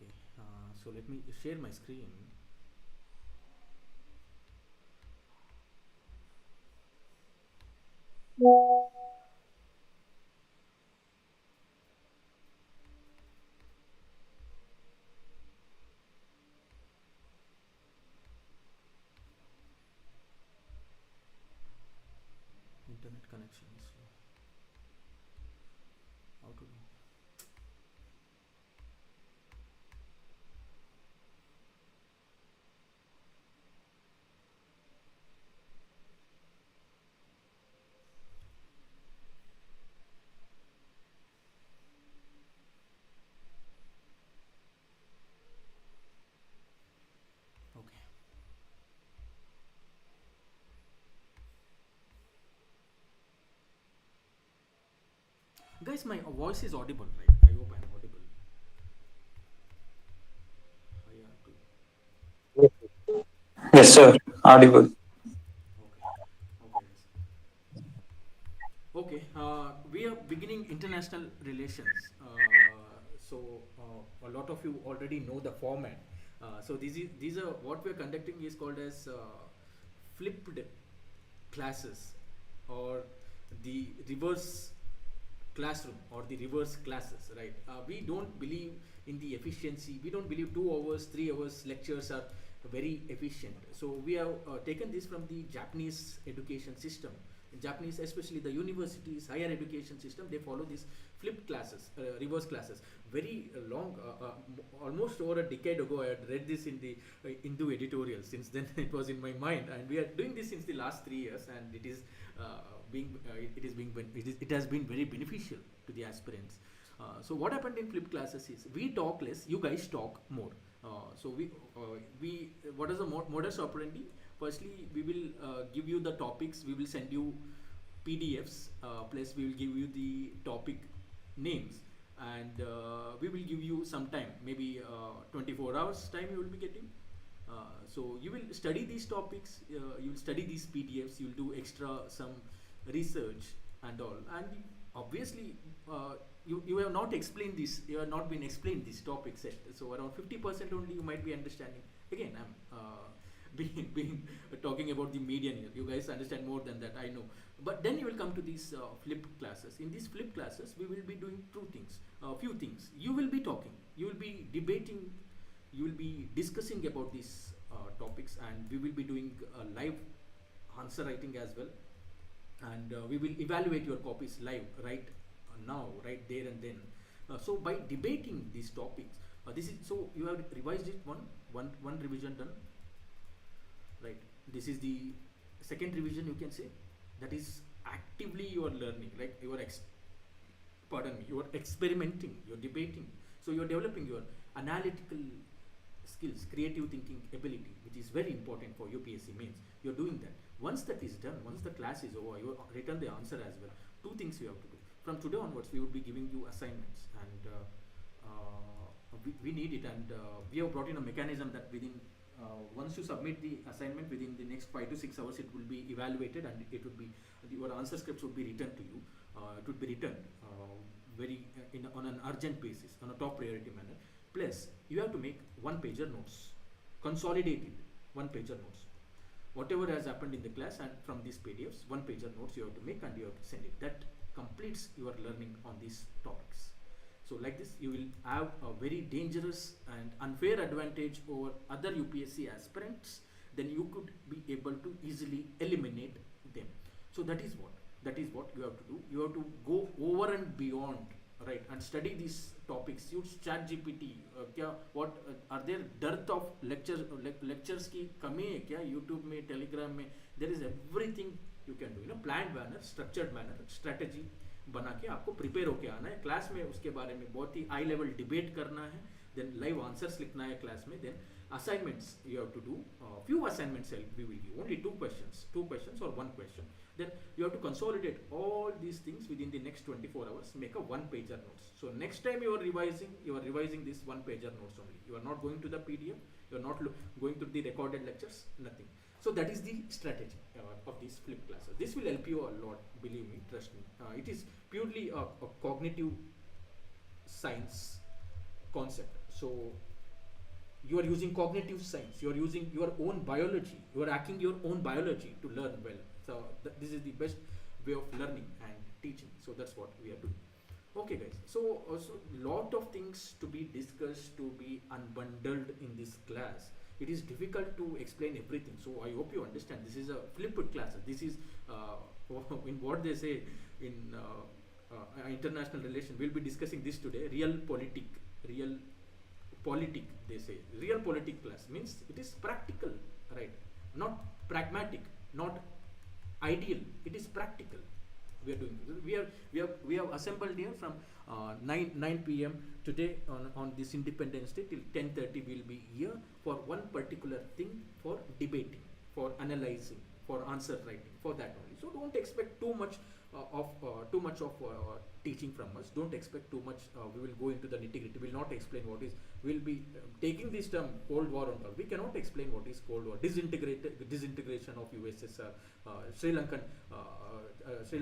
Okay, so let me share my screen. Internet connection is slow. How to do? Okay, guys, my voice is audible, right? I hope I'm audible. I have to. Yes, sir. Audible. Okay, okay, guys. Okay, we are beginning international relations. A lot of you already know the format. These are what we're conducting is called as flipped classes, or the reverse classroom, or the reverse classes, right? We don't believe in the efficiency. We don't believe 2 hours, 3 hours lectures are very efficient. So we have taken this from the Japanese education system. In Japanese, especially the universities, higher education system, they follow these flipped classes, reverse classes. Very long, almost over a decade ago, I had read this in the Hindu editorial. Since then, it was in my mind, and we are doing this since the last 3 years, and it is it has been very beneficial to the aspirants. So what happened in flipped classes is we talk less, you guys talk more. We what is the modus operandi? Firstly, we will give you the topics. We will send you PDFs. Plus, we will give you the topic names, and we will give you some time, maybe 24 hours time you will be getting. So you will study these topics, you will study these PDFs, you will do extra some research and all. And obviously, you have not explained this, you have not been explained these topics yet. So around 50% only you might be understanding. Again, I'm being talking about the median here. You guys understand more than that, I know. But then you will come to these flipped classes. In these flipped classes, we will be doing two things, few things. You will be talking, you will be debating, you will be discussing about these topics, and we will be doing live answer writing as well. And we will evaluate your copies live, right now, right there and then. So by debating these topics, this is so you have revised it, one revision done, right? This is the second revision, you can say. That is actively you are learning, like you are pardon me, you are experimenting, you're debating. So you're developing your analytical skills, creative thinking ability, which is very important for UPSC mains. You're doing that. Once that is done, once the class is over, you written the answer as well. Two things you have to do. From today onwards, we will be giving you assignments, and we need it. And we have brought in a mechanism that within once you submit the assignment, within the next 5 to 6 hours, it will be evaluated, and it would be your answer scripts would be returned to you. It would be returned very on an urgent basis, on a top priority manner. Plus, you have to make one pager notes, consolidated one pager notes. Whatever has happened in the class and from these PDFs, one pager notes you have to make and you have to send it. That completes your learning on these topics. So, like this, you will have a very dangerous and unfair advantage over other UPSC aspirants. Then you could be able to easily eliminate them. So that is what you have to do. You have to go over and beyond, right, and study these topics. Use chat GPT. क्या what are there dearth of lectures की कमी है क्या YouTube में, Telegram में? There is everything you can do. Planned manner, structured manner, strategy बना के आपको प्रिपेयर होके आना है क्लास में. उसके बारे में बहुत ही हाई लेवल डिबेट करना है. देन लाइव आंसर्स लिखना है क्लास में. Then assignments you have to do. Few assignments we will give, only two questions or one question. Then you have to consolidate all these things within the next 24 hours, make a one pager notes. So next time you are revising this one pager notes only. You are not going to the PDF, you are not going to the recorded lectures, nothing. So that is the strategy of these flip classes. This will help you a lot, believe me, trust me. It is purely a cognitive science concept. So You are using cognitive science, you are using your own biology, you are hacking your own biology to learn well. So this is the best way of learning and teaching. So that's what we are doing. Okay guys, so also lot of things to be discussed, to be unbundled in this class. It is difficult to explain everything, so I hope you understand this is a flipped class. This is in what they say in international relation, we'll be discussing this today. Real politic, they say. Real politic class means it is practical, right? Not pragmatic, not ideal, it is practical. We are doing, we have assembled here from 9 p.m. today on this Independence Day till 10:30. We'll be here for one particular thing, for debating, for analyzing, for answer writing, for that only. So don't expect too much of teaching from us. Don't expect too much. We will go into the nitty gritty. We'll not explain what is. We'll be taking this term Cold War and all. We cannot explain what is Cold War. Disintegration of USSR, Sri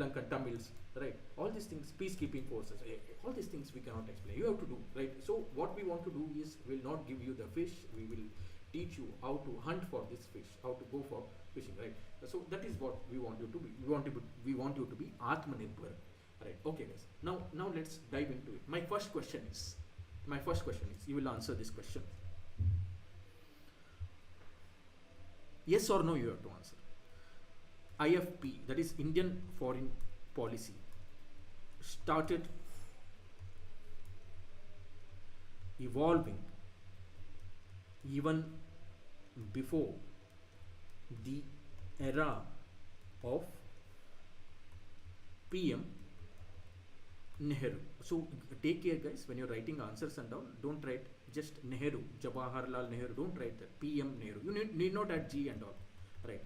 Lankan Tamils, right? All these things, peacekeeping forces, all these things we cannot explain. You have to do, right? So what we want to do is, we'll not give you the fish. We will teach you how to hunt for this fish, how to go for fishing, right? So that is what we want you to be. We want you to be Atmanirbhar, right? Okay, guys. Now let's dive into it. My first question is, you will answer this question. Yes or no, you have to answer. IFP, that is Indian Foreign Policy, started evolving even before the era of PM Nehru. So take care, guys, when you're writing answers and all, don't write just Nehru, Jawaharlal Nehru, don't write that. PM Nehru. You need not add G and all, right?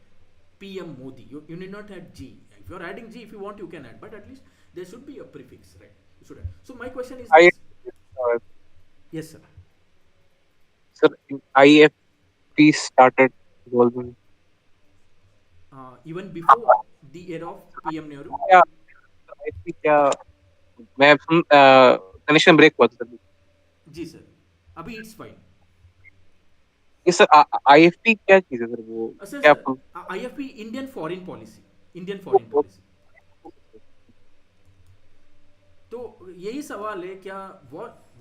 PM Modi. You need not add G. If you're adding G, if you want, you can add, but at least there should be a prefix, right? You should add. So my question is I this. Yes, sir. sir, in IFP started evolving. Even before the era of PM Nehru. Yeah, I think मैं सुन connection break हुआ था sir. जी sir, अभी it's fine. ये sir IFP क्या चीज है sir वो sir क्या sir, full- IFP Indian foreign policy, Indian वो- फॉरेन वो- पॉलिसी. तो यही सवाल है, क्या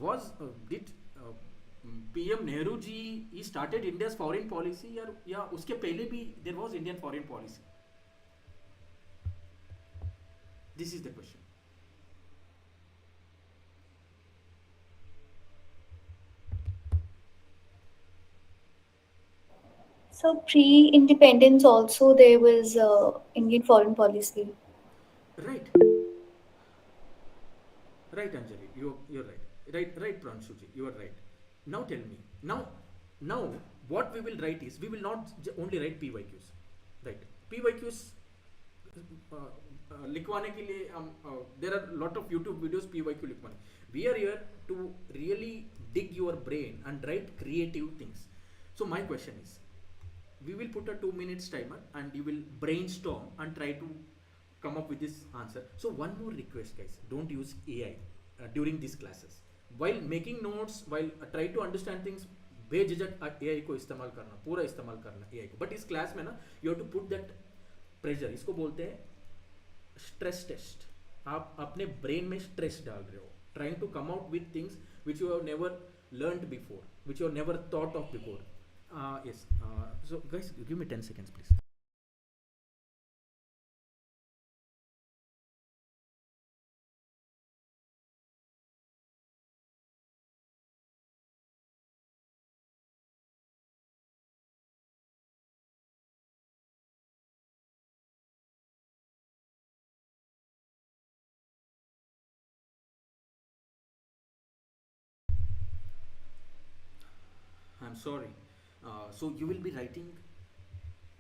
was did PM Nehru ji he started India's foreign policy, या उसके पहले भी there was Indian foreign policy? This is the question. So pre-independence also there was Indian foreign policy. Right. Right, Anjali, you're right. Right, Pranshuji, you are right. Now tell me. Now what we will write is, we will not only write PYQs, right? PYQs लिखवाने के लिए हम there are lot of YouTube videos PYQ लिखवाने. We are here to really dig your brain and write creative things. So my question is, we will put a 2 minutes timer and you will brainstorm and try to come up with this answer. So one more request, guys, don't use AI during these classes. While making notes, while try to understand things, बेझिझक AI को इस्तेमाल करना, पूरा इस्तेमाल करना AI को. But इस class में ना, you have to put that pressure. इसको बोलते हैं स्ट्रेस टेस्ट. आप अपने ब्रेन में स्ट्रेस डाल रहे हो, trying to come out with things which you have never learned before, which you have never thought of before. Yes. So guys, give me 10 seconds, please. I'm sorry. So you will be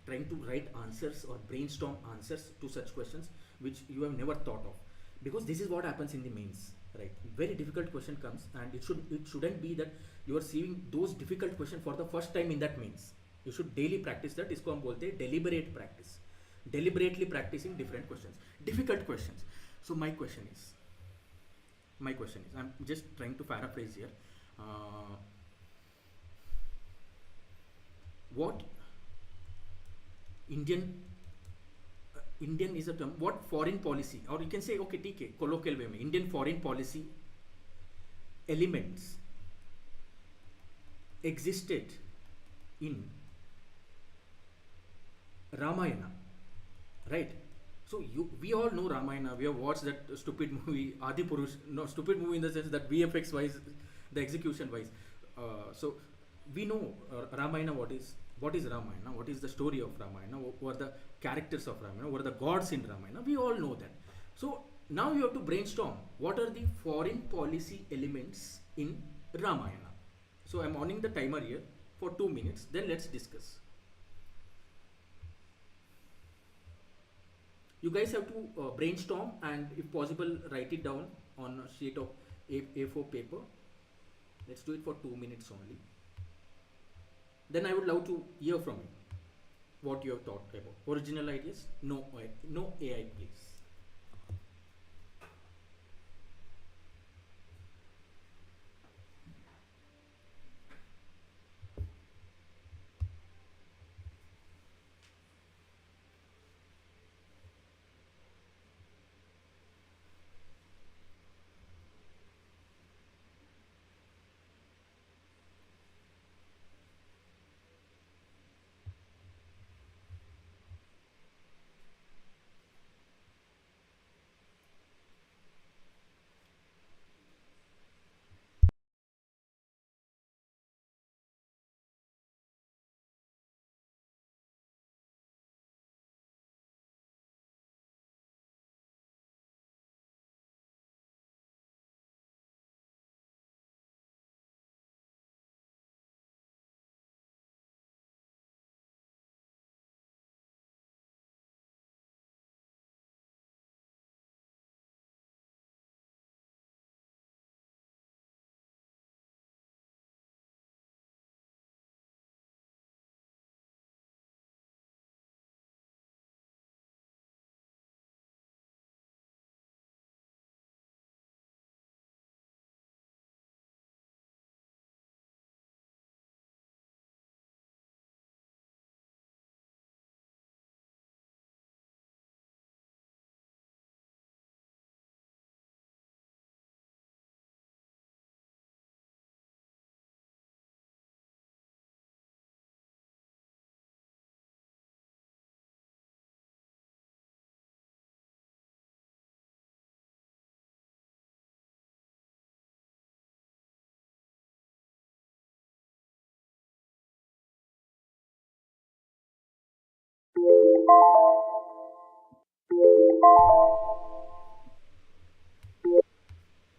trying to write answers or brainstorm answers to such questions which you have never thought of, because this is what happens in the mains, right? Very difficult question comes, and it shouldn't be that you are seeing those difficult questions for the first time in that mains. You should daily practice that. इसको हम बोलते हैं deliberate practice. Deliberately practicing different questions, difficult questions. So my question is, I'm just trying to paraphrase here. uh, what Indian Indian is a term. What foreign policy, or you can say, okay, TK, colloquial way, में Indian foreign policy elements existed in Ramayana, right? So we all know Ramayana. We have watched that stupid movie Adi Purush. No, stupid movie in the sense that VFX wise, the execution wise. So we know Ramayana. What is Ramayana? What is the story of Ramayana? Who are the characters of Ramayana? What are the gods in Ramayana? We all know that. So now you have to brainstorm. What are the foreign policy elements in Ramayana? So I'm on the timer here for 2 minutes. Then let's discuss. You guys have to brainstorm, and if possible write it down on a sheet of A4 paper. Let's do it for 2 minutes only. Then I would love to hear from you what you have thought about. Original ideas, no AI please.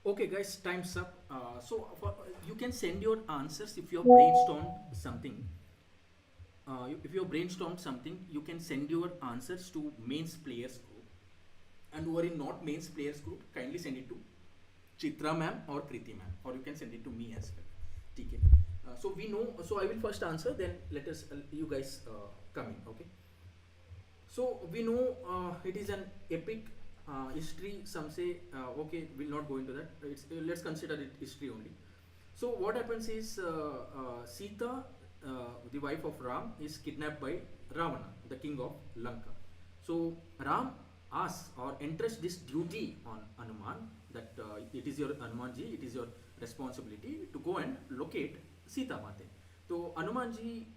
Okay, guys, time's up. You can send your answers if you have brainstormed something. If you have brainstormed something, you can send your answers to mains players group. And who are in not mains players group, kindly send it to Chitra ma'am or Kriti ma'am, or you can send it to me as well. TK. So we know. So I will first answer, then let us you guys come in. Okay. So we know it is an epic history. Some say okay, we'll not go into that. Let's consider it history only. So what happens is Sita, the wife of Ram, is kidnapped by Ravana, the king of Lanka. So Ram asks or entrusts this duty on Hanuman that it is your Hanumanji, it is your responsibility to go and locate Sita Mate. So Hanumanji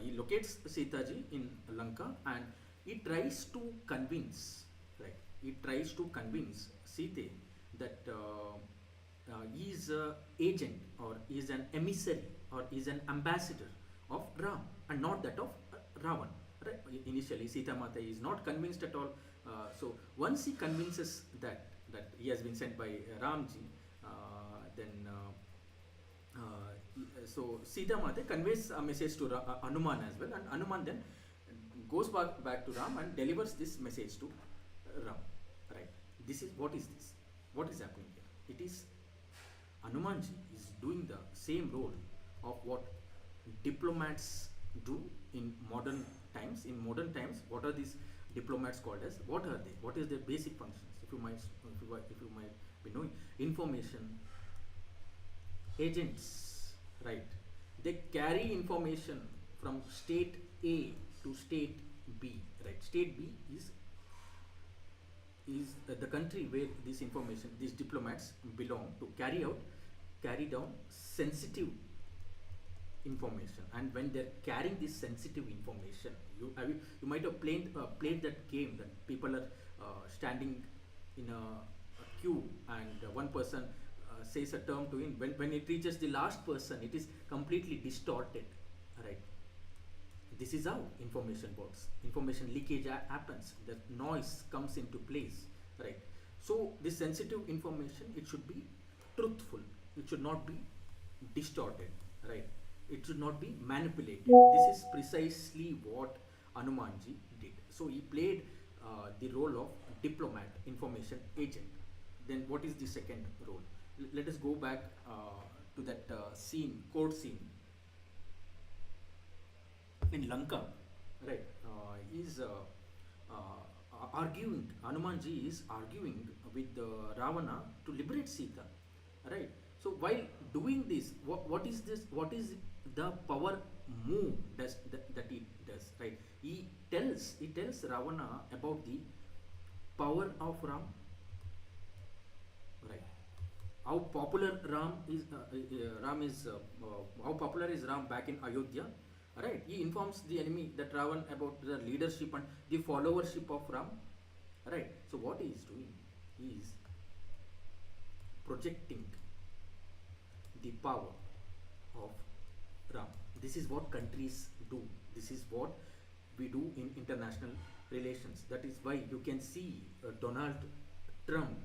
he locates Sita ji in Lanka, and he tries to convince, right? He tries to convince Sita that he is an agent, or he is an emissary, or he is an ambassador of Ram and not that of Ravan. Right? Initially, Sita Mata is not convinced at all. So once he convinces that he has been sent by Ramji, then so Sita Mata conveys a message to Hanuman as well, and Hanuman then goes back to Ram and delivers this message to Ram. Right? This is what is this? What is happening here? It is Hanumanji is doing the same role of what diplomats do in modern times. In modern times, what are these diplomats called as? What are they? What is their basic functions? If you might be knowing, information agents, right? They carry information from state A to state B, right? State B is the country where this information, these diplomats belong to carry down sensitive information. And when they're carrying this sensitive information, you might have played that game that people are standing in a queue, and one person says a term to him. When it reaches the last person, it is completely distorted, right? This is how information works. Information leakage happens. The noise comes into place, right? So this sensitive information, it should be truthful. It should not be distorted, right? It should not be manipulated. This is precisely what Hanumanji did. So he played the role of diplomat, information agent. Then what is the second role? Let us go back to that court scene in Lanka, right? Is arguing, Hanumanji is arguing with Ravana to liberate Sita, right? So while doing this, what is this? What is the power move that he does, right? He tells Ravana about the power of Ram, right? How popular Ram is how popular is Ram back in Ayodhya, right? He informs the enemy, that Ravan, about the leadership and the followership of Ram, right? So what he is doing, he is projecting the power of Ram. This is what countries do. This is what we do in international relations. That is why you can see Donald Trump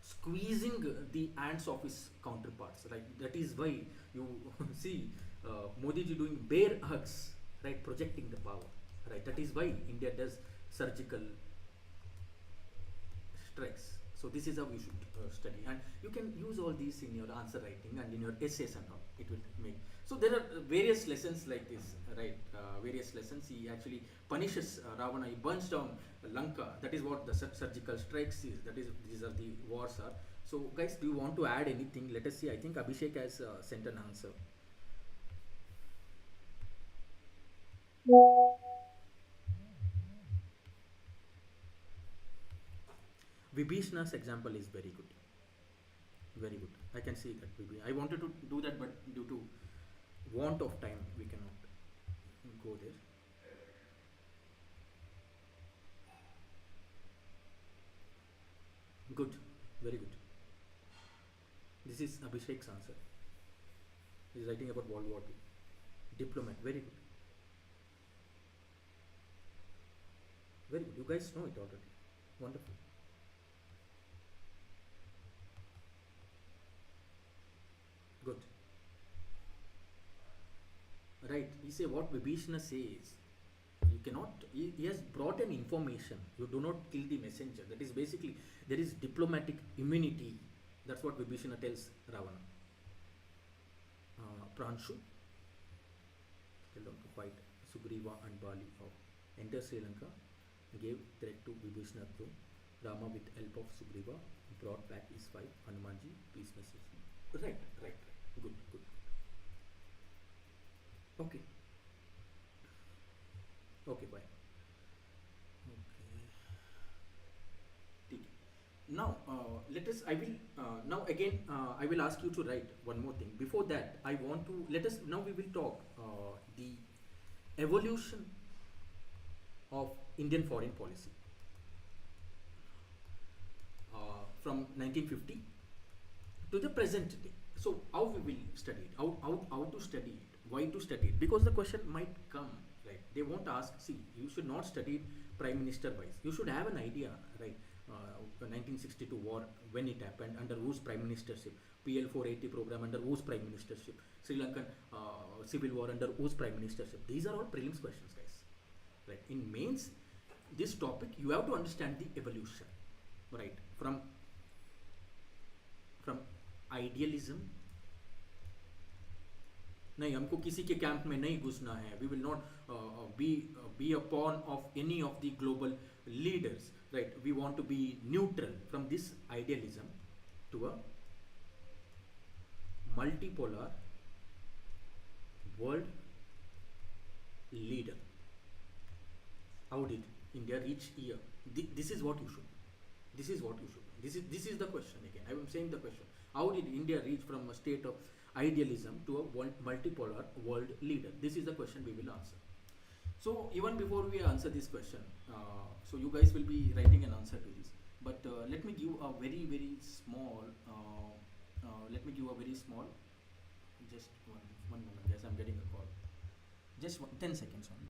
squeezing the hands of his counterparts, right? That is why you see Modi ji doing bear hugs, right? Projecting the power, right? That is why India does surgical strikes. So this is how you should study, and you can use all these in your answer writing and in your essays and all. It will make. So there are various lessons like this, right? Various lessons. He actually punishes Ravana. He burns down Lanka. That is what the surgical strikes is. That is, these are the wars are. So guys, do you want to add anything? Let us see. I think Abhishek has sent an answer. Vibhishna's example is very good. Very good. I can see that. I wanted to do that, but due to want of time, we cannot go there. Good. Very good. This is Abhishek's answer. He's writing about World War II. Diplomat. Very good. Very good. You guys know it already. Wonderful. Good. Right. He say what Vibhishna says. You cannot. He has brought an information. You do not kill the messenger. That is basically, there is diplomatic immunity. That's what Vibhishna tells Ravana. Pranshu tell them to fight Sugriva and Bali of enter Sri Lanka. Gave threat to Vibhishna throne. Rama with help of Sugriva brought back his wife Hanumanji, peace message. Right. Good. Okay, bye. Okay. Now, let us. I will now again. I will ask you to write one more thing. Before that, I want to let us. Now we will talk the evolution of Indian foreign policy from 1950 to the present day. So how we will study it? How to study it? Why to study it? Because the question might come, right? They won't ask. See, you should not study prime minister wise. You should have an idea, right? The 1962 war, when it happened, under whose prime ministership? PL 480 program under whose prime ministership? Sri Lankan civil war under whose prime ministership? These are all prelims questions, guys. Right? In mains, this topic you have to understand the evolution, right? From idealism. नहीं, हमको किसी के camp में नहीं घुसना है. We will not be a pawn of any of the global leaders, right? We want to be neutral. From this idealism to a multipolar world leader. How did India reach here? This is what you should. This is what you should. This is the question again. I am saying the question. How did India reach from a state of idealism to a multipolar world leader? This is the question we will answer. So even before we answer this question, so you guys will be writing an answer to this. But let me give a very small. Let me give a very small. Just one moment, guys. I'm getting a call. Just 10 seconds only.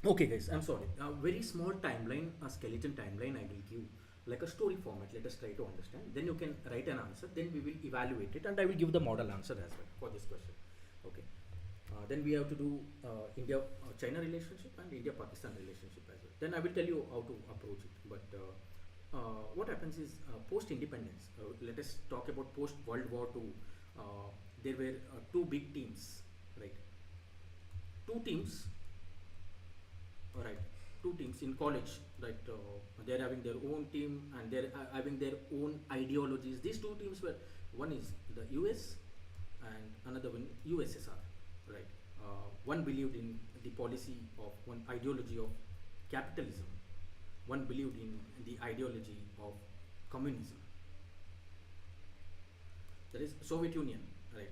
Okay, guys, I'm sorry. A very small timeline, a skeleton timeline I will give, like a story format. Let us try to understand. Then you can write an answer. Then we will evaluate it, and I will give the model answer as well for this question. Okay. Then we have to do India-China relationship and India-Pakistan relationship as well. Then I will tell you how to approach it. But what happens is post-independence. Let us talk about post-World War II. There were two big teams, right? Two teams. Right, two teams in college, right? They're having their own team and they're having their own ideologies. These two teams were, one is the US and another one USSR, right? One believed in the policy of one ideology of capitalism, one believed in the ideology of communism. That is Soviet Union, right?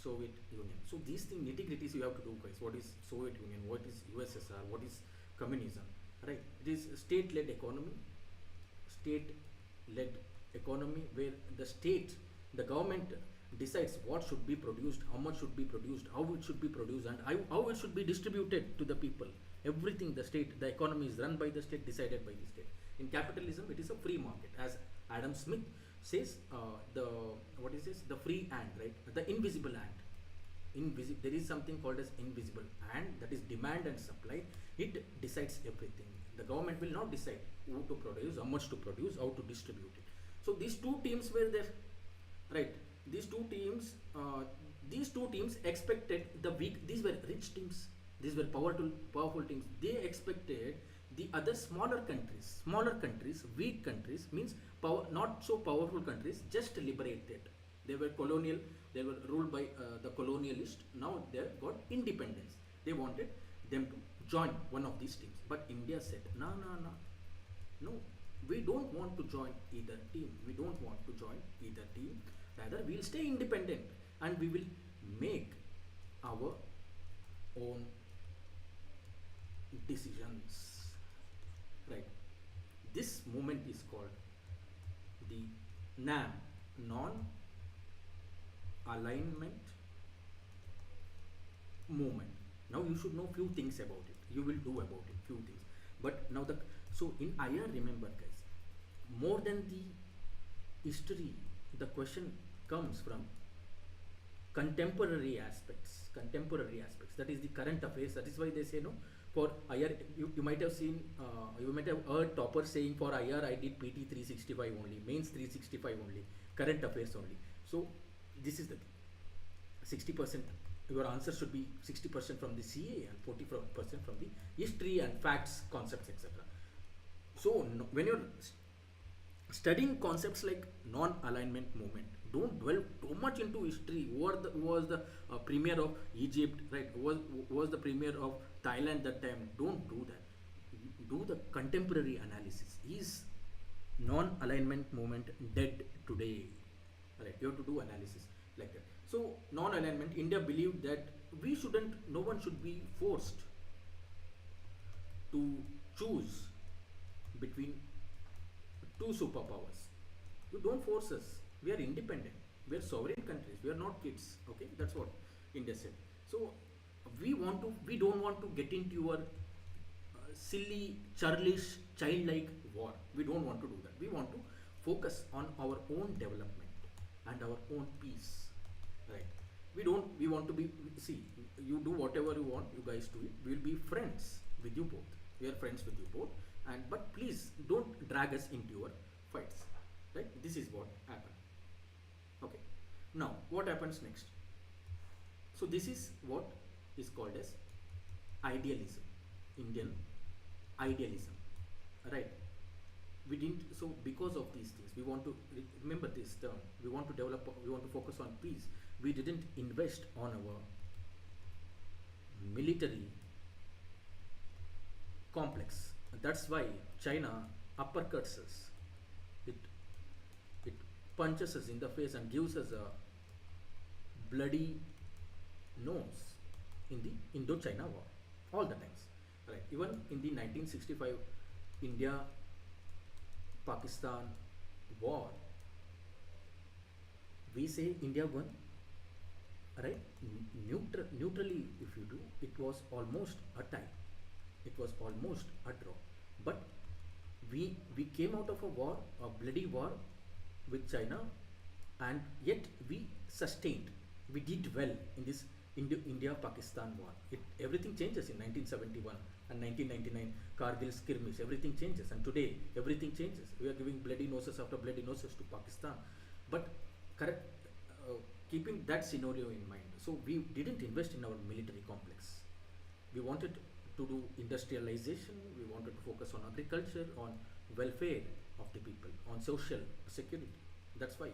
Soviet Union. So these things, nitty-gritties you have to do, guys. What is Soviet Union? What is USSR? What is communism? Right? It is state-led economy. State-led economy where the government decides what should be produced, how much should be produced, how it should be produced, and how it should be distributed to the people. Everything, the economy is run by the state, decided by the state. In capitalism, it is a free market, as Adam Smith says. The free hand, right? The invisible hand. There is something called as invisible hand, that is demand and supply. It decides everything. The government will not decide who to produce, how much to produce, how to distribute it. So these two teams were there, right? These two teams expected the weak. These were rich teams. These were powerful teams. They expected the other smaller countries, weak countries, means not so powerful countries, just liberated. They were colonial. They were ruled by the colonialist. Now they got independence. They wanted them to join one of these teams. But India said, no. We don't want to join either team. Rather, we'll stay independent and we will make our own decisions. Right. This movement is called the NAM, non-alignment movement. Now you should know few things about it. You will do about it few things. But now so in IR, remember, guys, more than the history, the question comes from contemporary aspects. That is the current affairs. That is why they say, no, for IR, you might have seen, you might have heard toppers saying, for IR I did PT 365 only, mains 365 only, current affairs only. So this is the 60%. Your answer should be 60% from the CA and 40% from the history and facts, concepts, etc. So when you're studying concepts like non-alignment movement, don't dwell too much into history. Who was the premier of Egypt, right? Who was the premier of Thailand that time? Don't do that. Do the contemporary analysis. Is non-alignment movement dead today? Right? You have to do analysis like that. So non-alignment, India believed that no one should be forced to choose between two superpowers. You don't force us. We are independent. We are sovereign countries. We are not kids. Okay, that's what India said. So we don't want to get into your silly, churlish, childlike war. We don't want to do that. We want to focus on our own development and our own peace. Right. We want to be, see, you do whatever you want, you guys do it, we will be friends with you both, we are friends with you both, and but please don't drag us into your fights, right? This is what happened. Okay, now what happens next? So this is what is called as idealism, Indian idealism, right? We didn't, so because of these things we want to remember this term, we want to develop, we want to focus on peace. We didn't invest on our military complex. That's why China uppercuts us, it it punches us in the face and gives us a bloody nose in the Indo-China war all the times, right? Even in the 1965 India Pakistan war, we say India won, right? Neutrally, if you do, it was almost a tie, it was almost a draw, but we came out of a war, a bloody war with China, and yet we sustained, we did well in this India-Pakistan war. Everything changes in 1971 and 1999 Kargil skirmish. Everything changes, and today everything changes. We are giving bloody noses after bloody noses to Pakistan. But correct, keeping that scenario in mind, so we didn't invest in our military complex. We wanted to do industrialization. We wanted to focus on agriculture, on welfare of the people, on social security. That's why.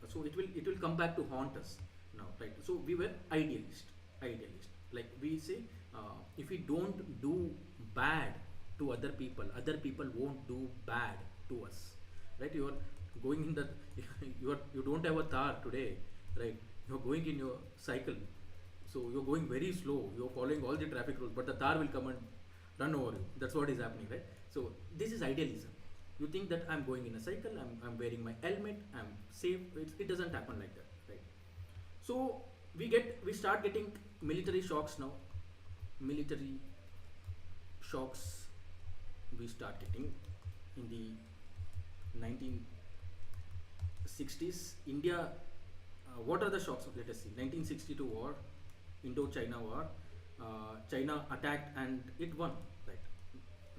So it will come back to haunt us now, right? So we were idealist. Like we say, if we don't do bad to other people won't do bad to us, right? You are going in the you don't have a car today, right? You're going in your cycle, so you're going very slow. You're following all the traffic rules, but the car will come and run over you. That's what is happening, right? So this is idealism. You think that I'm going in a cycle, I'm wearing my helmet, I'm safe. It doesn't happen like that, right? So we start getting military shocks now. Military shocks we start getting in the 1960s. India, what are the shocks? Let us see. 1962 war, Indo-China war. China attacked and it won, right?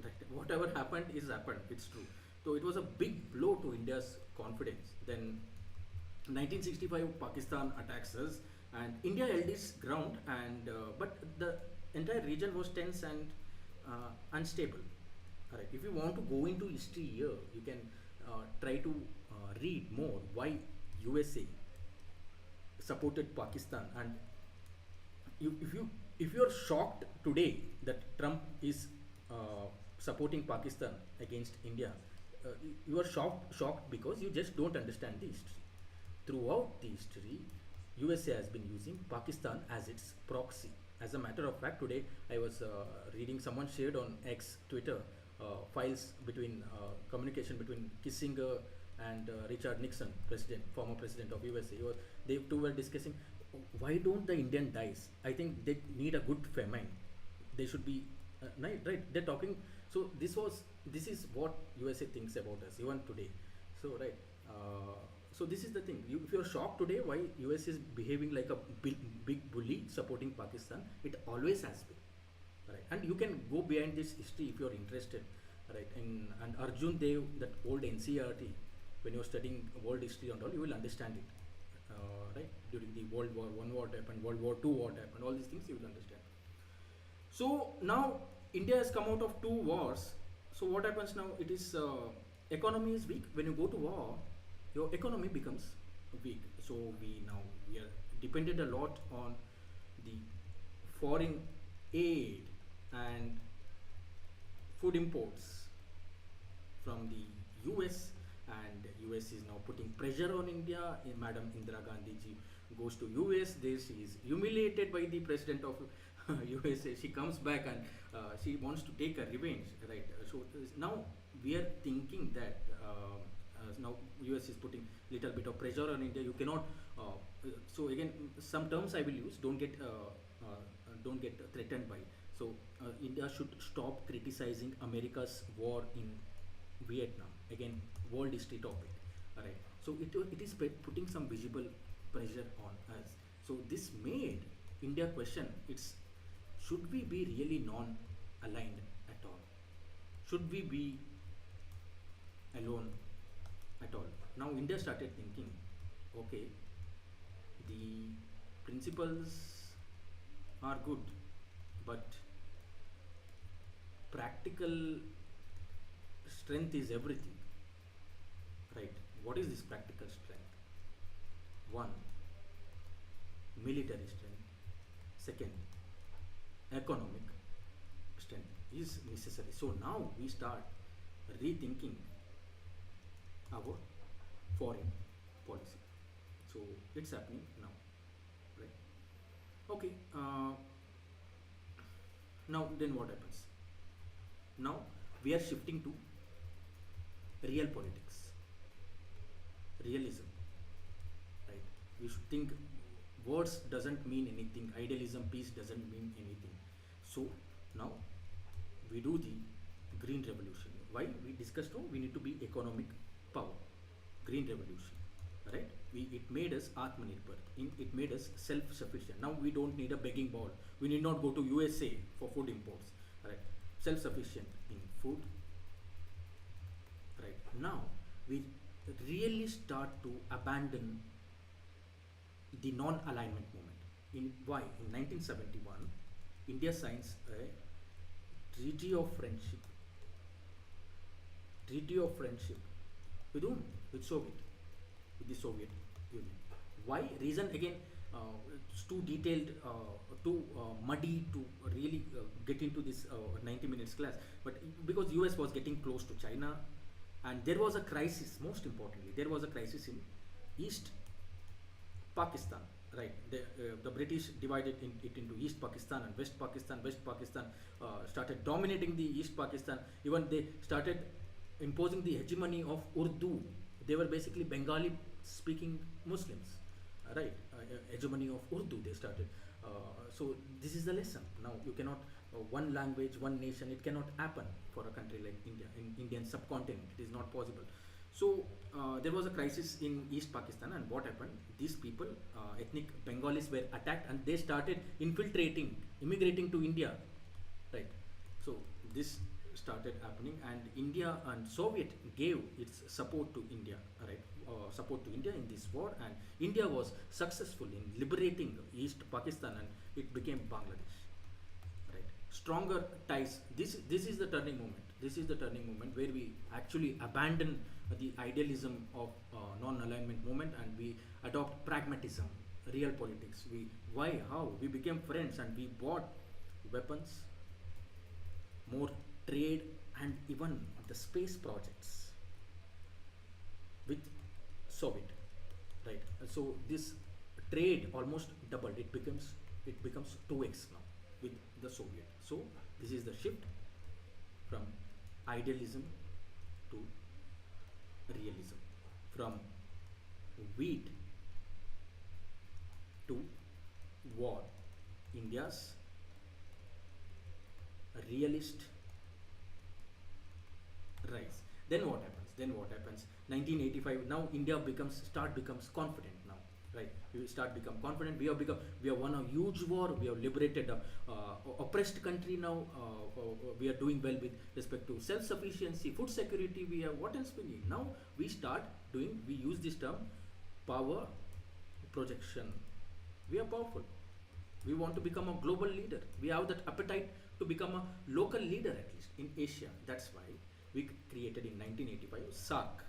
Right. Whatever happened is happened. It's true. So it was a big blow to India's confidence. Then 1965 Pakistan attacks us and India held its ground, and but the entire region was tense and unstable. All right. If you want to go into history here, you can try to read more why USA supported Pakistan, and if you are shocked today that Trump is supporting Pakistan against India, you are shocked because you just don't understand the history. Throughout the history, USA has been using Pakistan as its proxy. As a matter of fact, today I was reading, someone shared on X, Twitter, files between communication between Kissinger and Richard Nixon, former president of USA. They two were discussing, why don't the Indian dies? I think they need a good famine. They should be right. They're talking. So this is what USA thinks about us even today. So right. So this is the thing. If you're shocked today why US is behaving like a big bully supporting Pakistan, it always has been. Right. And you can go behind this history if you're interested. Right. And Arjun Dev, that old NCRT, when you're studying world history and all, you will understand it. Right. During the World War I what happened, World War II what happened, all these things you will understand. So now India has come out of two wars. So what happens now? It is economy is weak. When you go to war, your economy becomes weak. So we are dependent a lot on the foreign aid and food imports from the US, and US is now putting pressure on India. Madam Indira Gandhi ji goes to US. There she is humiliated by the president of USA. She comes back and she wants to take a revenge, right? So now we are thinking that now US is putting little bit of pressure on India. You cannot. So again, some terms I will use. Don't get threatened by. So India should stop criticizing America's war in Vietnam. Again, world history topic. Alright. So it is putting some visible pressure on us. So this made India question its, should we be really non-aligned at all? Should we be alone at all? Now India started thinking, okay, the principles are good, but practical strength is everything, right? What is this practical strength? One, military strength. Second, economic strength is necessary. So now we start rethinking our foreign policy. So it's happening now, right? Okay. Now then what happens? Now we are shifting to real politics, realism, right? We should think words doesn't mean anything, idealism, peace doesn't mean anything. So now we do the green revolution. Why? We discussed, no, we need to be economic power. Green revolution, right? It made us Atmanirbhar. It made us self-sufficient. Now we don't need a begging bowl. We need not go to USA for food imports, right? Self-sufficient in food, right? Now we really start to abandon the non-alignment movement. In why? In 1971, India signs a treaty of friendship. Treaty of friendship with whom? With Soviet, with the Soviet Union. Why? Reason again, it's too detailed, too muddy to really get into this 90 minutes class. But because US was getting close to China, and there was a crisis. Most importantly, there was a crisis in East Pakistan, right? The British divided it into East Pakistan and West Pakistan. West Pakistan started dominating the East Pakistan. Even they started imposing the hegemony of Urdu. They were basically Bengali speaking Muslims, right? Hegemony of Urdu they started. So this is the lesson. Now you cannot, one language, one nation, it cannot happen for a country like India, in Indian subcontinent. It is not possible. So there was a crisis in East Pakistan, and what happened? These people, ethnic Bengalis, were attacked, and they started infiltrating, immigrating to India, right? So this started happening, and India and Soviet gave its support to India, right? Support to India in this war, and India was successful in liberating East Pakistan, and it became Bangladesh, right? Stronger ties. This is the turning moment. This is the turning moment where we actually abandon the idealism of non-alignment movement, and we adopt pragmatism, real politics. Why, how? We became friends, and we bought weapons, more trade, and even the space projects with Soviet, right? So this trade almost doubled. It becomes 2x now with the Soviet. So this is the shift from idealism to realism, from wheat to war. India's realist rise. Then what happens? 1985. Now India becomes confident now, right? We start become confident. We have won a huge war. We have liberated a oppressed country now. We are doing well with respect to self-sufficiency, food security. We have, what else we need? Now we start doing. We use this term, power projection. We are powerful. We want to become a global leader. We have that appetite to become a local leader, at least in Asia. That's why we created in 1985 SAARC,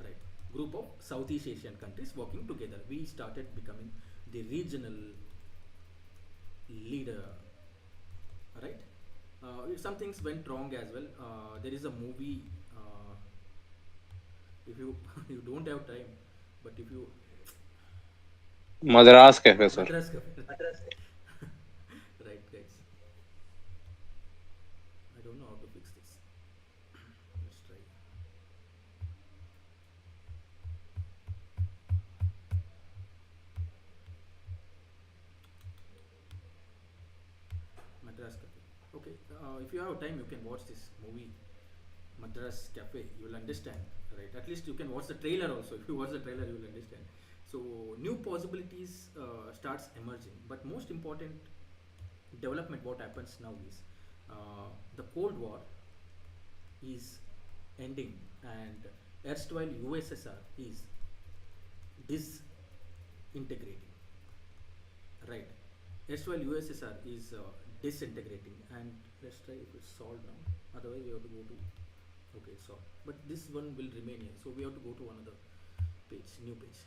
right? Group of Southeast Asian countries working together. We started becoming the regional leader, right? Some things went wrong as well. There is a movie. If you you don't have time, but if you Madras Cafe, sir. Madras Cafe. Right, guys. I don't know how to fix this. Let's try. Madras Cafe. Okay, if you have time, you can watch this movie, Madras Cafe. You will understand, right? At least you can watch the trailer also. If you watch the trailer, you will understand. So new possibilities starts emerging, but most important development what happens now is the Cold War is ending, and erstwhile USSR is disintegrating, right? Erstwhile USSR is disintegrating, and let's try if it's solved now. Otherwise, we have to go to, okay, solved. But this one will remain here, so we have to go to another page, new page.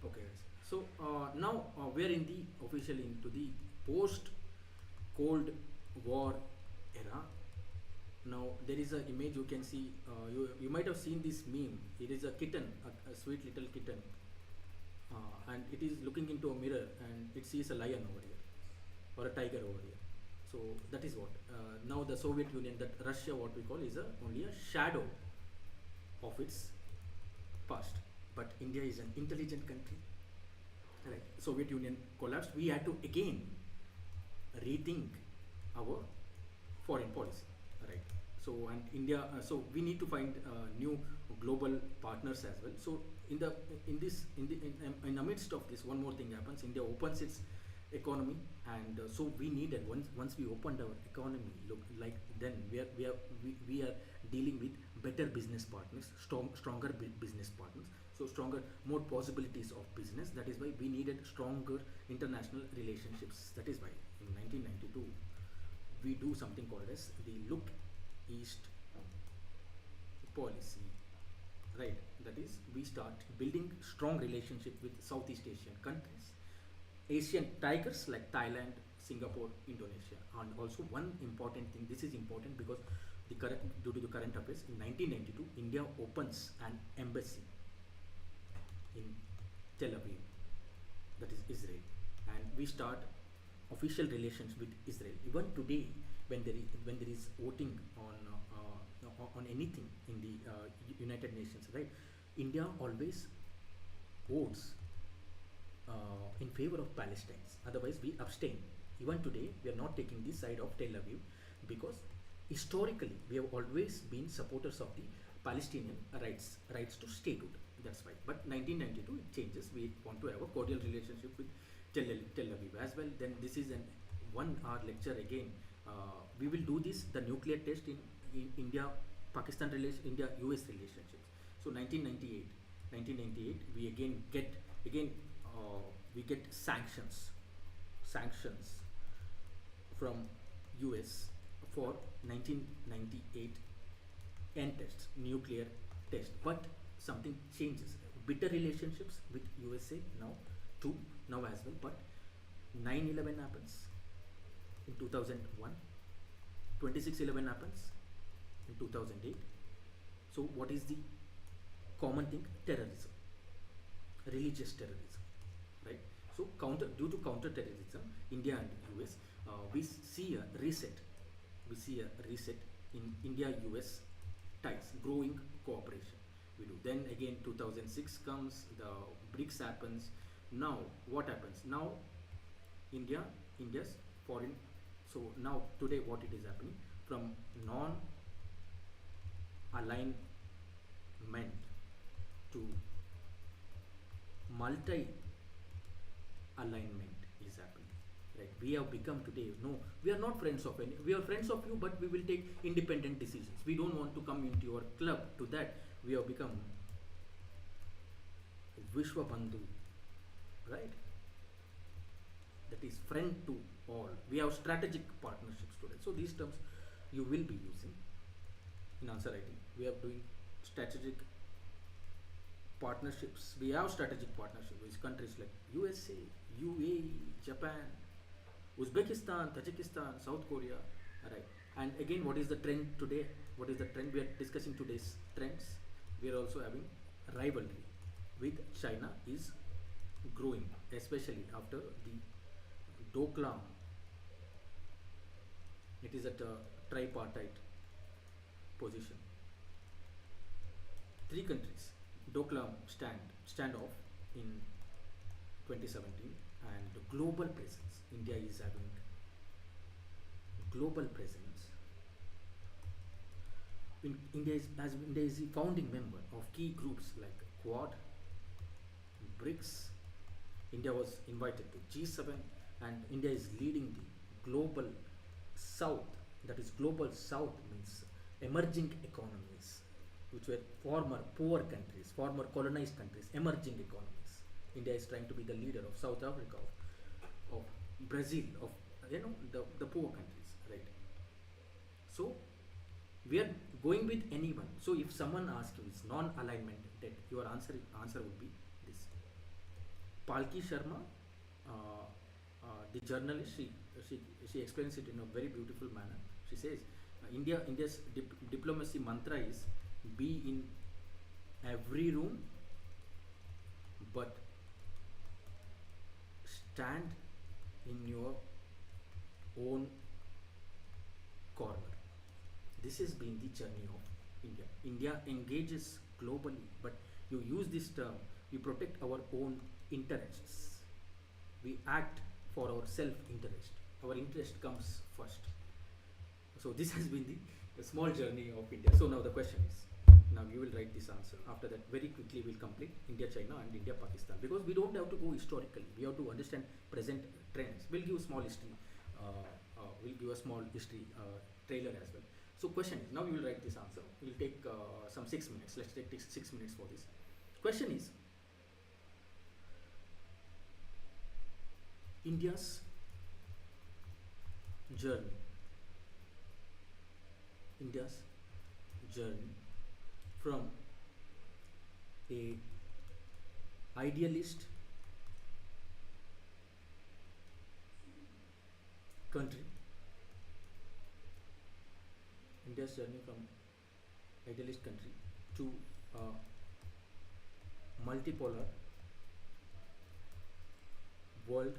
Okay, guys. So now we are in the officially into the post Cold War era. Now there is a image you can see. You might have seen this meme. It is a kitten, a sweet little kitten, and it is looking into a mirror, and it sees a lion over here or a tiger over here. So that is what now the Soviet Union, that Russia, what we call, is only a shadow of its past. But India is an intelligent country, right? Soviet Union collapsed. We had to again rethink our foreign policy, right? So and India, so we need to find new global partners as well. So in the in amidst of this, one more thing happens. India opens its economy, and so we needed, once we opened our economy, look like, then we are dealing with better business partners, stronger business partners, so stronger, more possibilities of business. That is why we needed stronger international relationships. That is why in 1992 we do something called as the Look East policy, right? That is, we start building strong relationship with Southeast Asian countries, Asian tigers like Thailand, Singapore, Indonesia. And also one important thing, this is important because due to the current affairs, in 1992 India opens an embassy in Tel Aviv, that is Israel, and we start official relations with Israel. Even today, when there is voting on anything in the United Nations, right? India always votes in favor of Palestine. Otherwise, we abstain. Even today, we are not taking this side of Tel Aviv because historically we have always been supporters of the Palestinian rights to statehood. That's why. But 1992 it changes. We want to have a cordial relationship with Tel Aviv as well. Then this is an 1 hour lecture again. We will do this, the nuclear test in India Pakistan India US relationships. So 1998 we again get we get sanctions from US for 1998 N tests, nuclear test. But something changes. Bitter relationships with USA now as well. But 9/11 happens in 2001. 26/11 happens in 2008. So what is the common thing? Terrorism, religious terrorism, right? So due to counter-terrorism, India and US, we see a reset. We see a reset in India-US ties, growing cooperation. We do. Then again, 2006 comes, the BRICS happens. Now what happens? Now India's foreign. So now today, what it is happening, from non-alignment to multi-alignment is happening, right? We have become today, no, we are not friends of any, we are friends of you, but we will take independent decisions. We don't want to come into your club. To that, we have become Vishwa Bandhu, right? That is friend to all. We have strategic partnerships today. So these terms you will be using in answer writing. We are doing strategic partnerships. We have strategic partnerships with countries like USA, UAE, Japan, Uzbekistan, Tajikistan, South Korea, right? And again, what is the trend today? What is the trend? We are discussing today's trends. We are also having rivalry with China is growing, especially after the Doklam It is at a tripartite position. Three countries, Doklam standoff in 2017, and global presence. India is having global presence. India is a founding member of key groups like Quad, BRICS. India was invited to G7, and India is leading the global South. That is, global South means emerging economies, which were former poor countries, former colonized countries, emerging economies. India is trying to be the leader of South Africa, of Brazil, of the poor countries, right? So we are going with anyone. So if someone asks you is non-alignment debt, your answer would be this. Palki Sharma, uh, the journalist, she explains it in a very beautiful manner. She says, India's diplomacy mantra is be in every room, but stand in your own corner. This has been the journey of India. India engages globally, but you use this term, we protect our own interests. We act for our self-interest. Our interest comes first. So this has been the small journey of India. So now the question is, now you will write this answer. After that, very quickly we'll complete India, China and India, Pakistan. Because we don't have to go historically. We have to understand present trends. We'll give small history. We'll give a small history trailer as well. So question is, now you will write this answer. We'll take some 6 minutes. Let's take 6 minutes for this. Question is, India's journey. India's journey from a idealist country. India's journey from idealist country to a multipolar world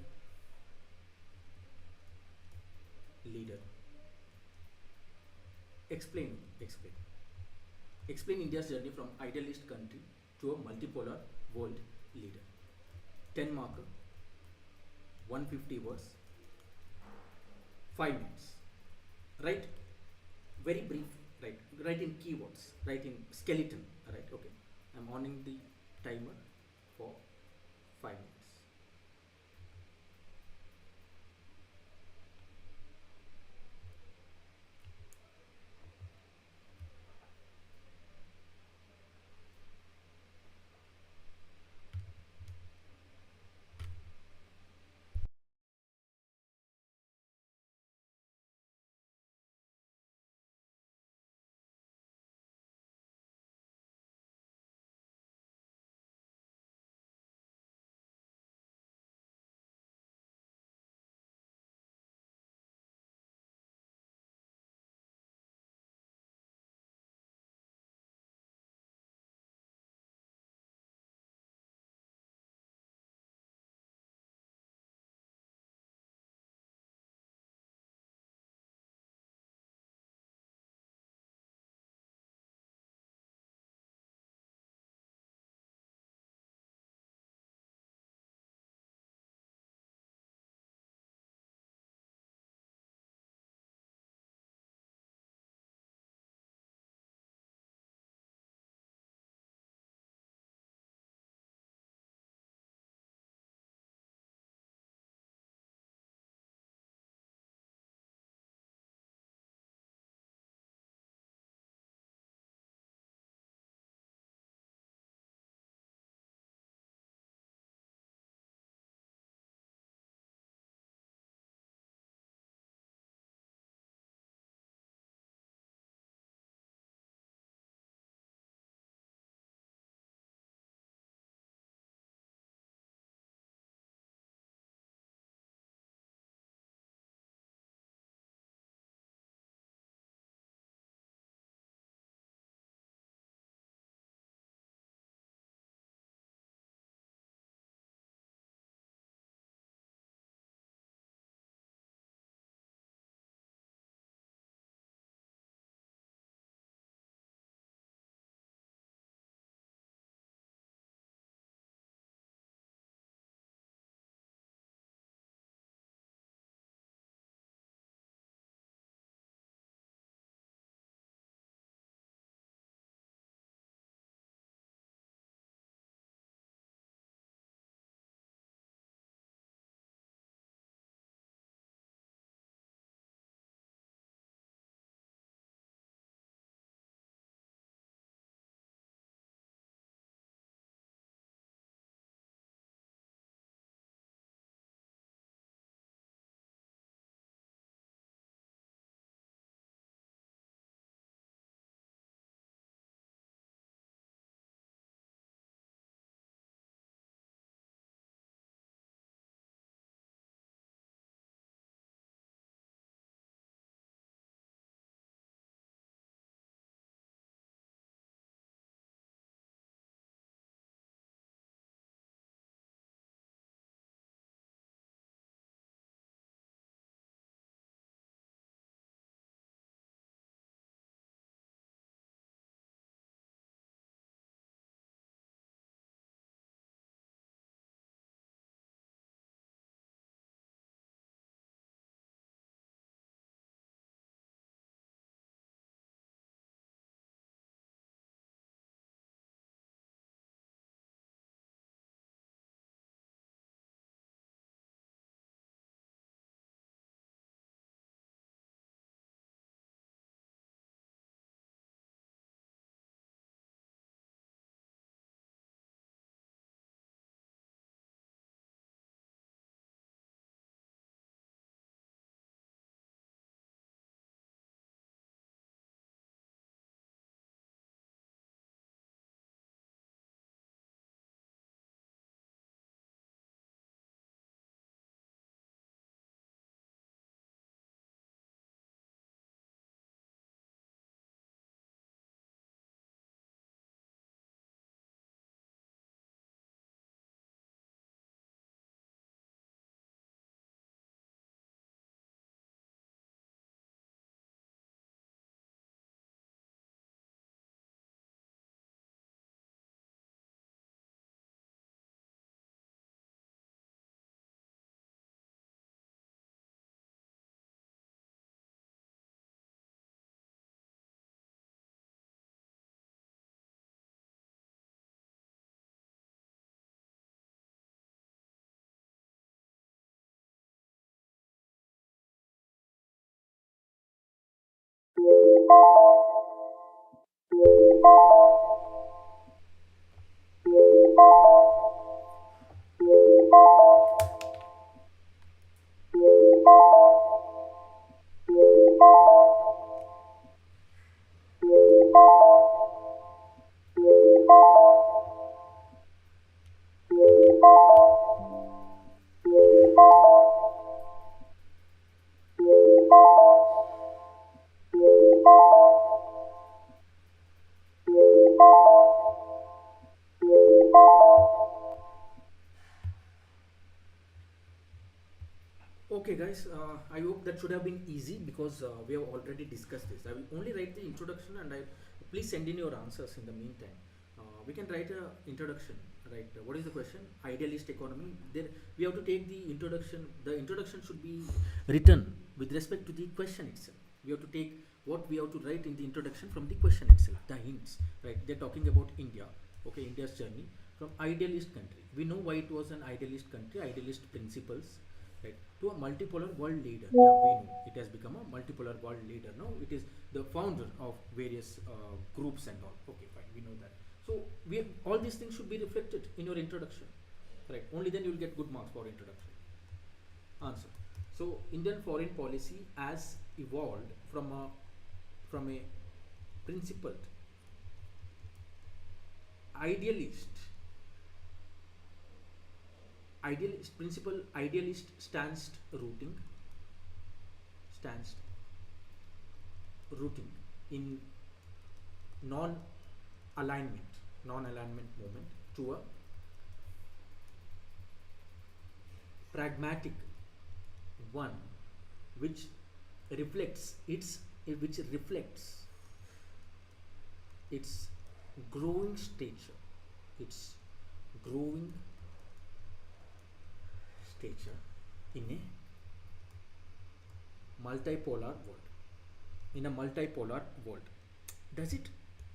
leader. Explain India's journey from idealist country to a multipolar world leader. 10 marker, 150 words, 5 minutes. Write very brief, write in keywords, write in skeleton, right? Okay, I'm on the timer for 5 minutes. Okay, guys, I hope that should have been easy because we have already discussed this. I will only write the introduction and I please send in your answers in the meantime. We can write a introduction, right? What is the question? Idealist economy. There we have to take the introduction. The introduction should be written with respect to the question itself. We have to take what we have to write in the introduction from the question itself, the hints, right? They're talking about India, okay, India's journey from idealist country. We know why it was an idealist country, idealist principles, right, to a multipolar world leader. Yeah, we know it has become a multipolar world leader. Now it is the founder of various groups and all. Okay, fine, we know that. So all these things should be reflected in your introduction, right? Only then you will get good marks for introduction. Answer. So Indian foreign policy has evolved from a principled idealist idealist stands rooting in non-alignment movement to a pragmatic one, which reflects its growing stature, its growing stature in a multipolar world.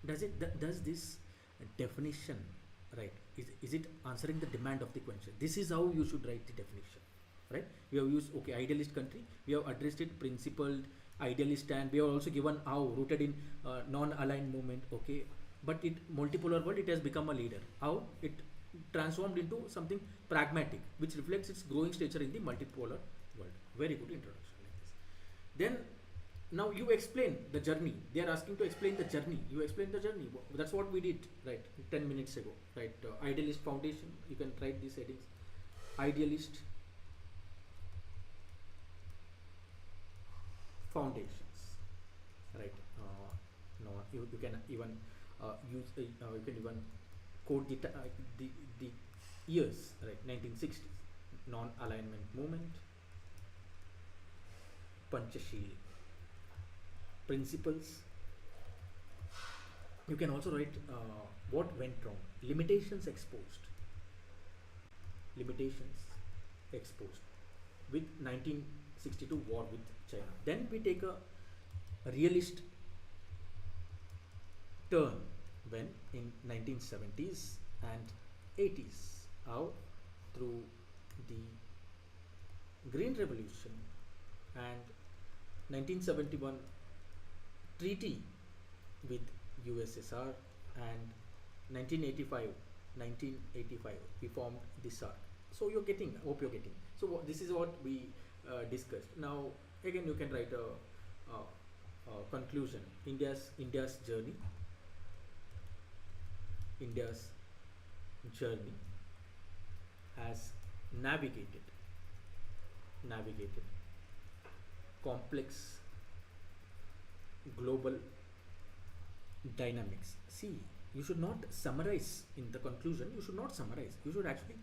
Does this definition, right, is it answering the demand of the question? This is how you should write the definition, right? We have used, okay, idealist country, we have addressed it, principled idealist, and we have also given how rooted in non-aligned movement, okay, but it multipolar world, it has become a leader. How it transformed into something pragmatic, which reflects its growing stature in the multipolar world. Very good introduction like this. Then now you explain the journey. They are asking to explain the journey. You explain the journey. That's what we did, right, 10 minutes ago, right? Idealist foundation. You can write these headings. Idealist foundations, right? No, you can even use you can even quote the years, right? 1960s, non-alignment movement, Panchashil principles. You can also write what went wrong, limitations exposed with 1962 war with China. Then we take a realist turn when in 1970s and 80s, how through the Green Revolution and 1971 treaty with USSR and 1985 we formed the SARC. So you're getting, hope you're getting. So this is what we discussed. Now again you can write a conclusion. India's journey. India's journey has navigated complex global dynamics. See, you should not summarize in the conclusion. You should not summarize. You should actually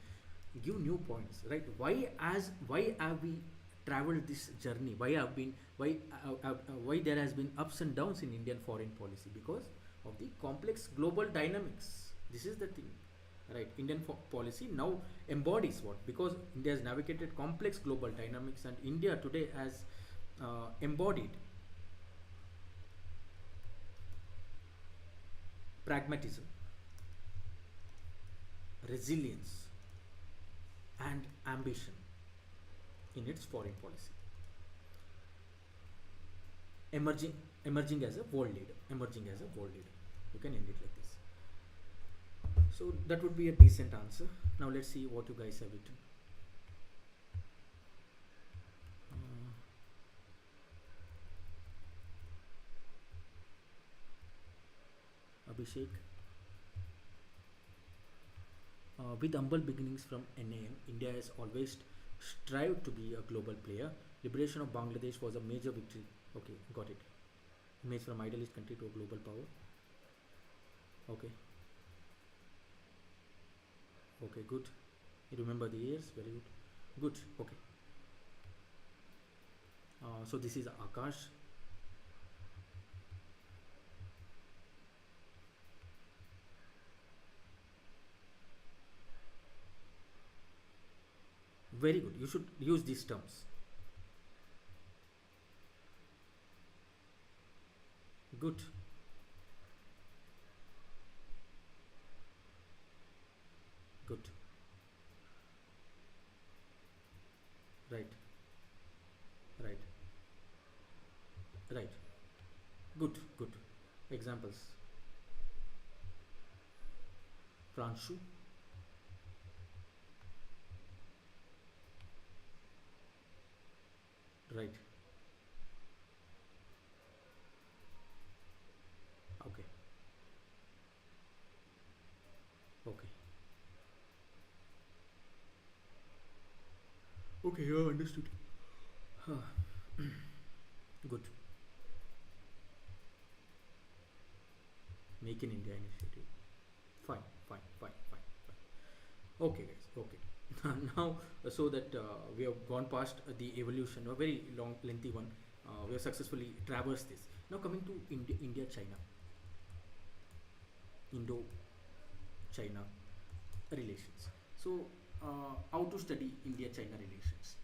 give new points, right? Why have we traveled this journey? Why there has been ups and downs in Indian foreign policy? Because of the complex global dynamics. This is the thing, right? Indian policy now embodies what? Because India has navigated complex global dynamics, and India today has embodied pragmatism, resilience, and ambition in its foreign policy. emerging as a world leader. Emerging as a world leader. You can end it like this. So that would be a decent answer. Now let's see what you guys have written. Abhishek. With humble beginnings from NAM, India has always strived to be a global player. Liberation of Bangladesh was a major victory. Okay, got it. Image from idealist country to a global power. Okay. Okay, good. You remember the years? Very good. Good. Okay. So this is Akash. Very good. You should use these terms. Good. Good. Right. Right. Right. Good. Good. Examples. Pranshu. Right. Okay. Okay. Okay, yeah, understood. Good. Make in India initiative. Fine, fine, fine, fine, fine. Okay, guys. Okay. Now, so that we have gone past the evolution, a very long, lengthy one. We have successfully traversed this. Now, coming to India, China, Indo-China relations. So, how to study India-China relations?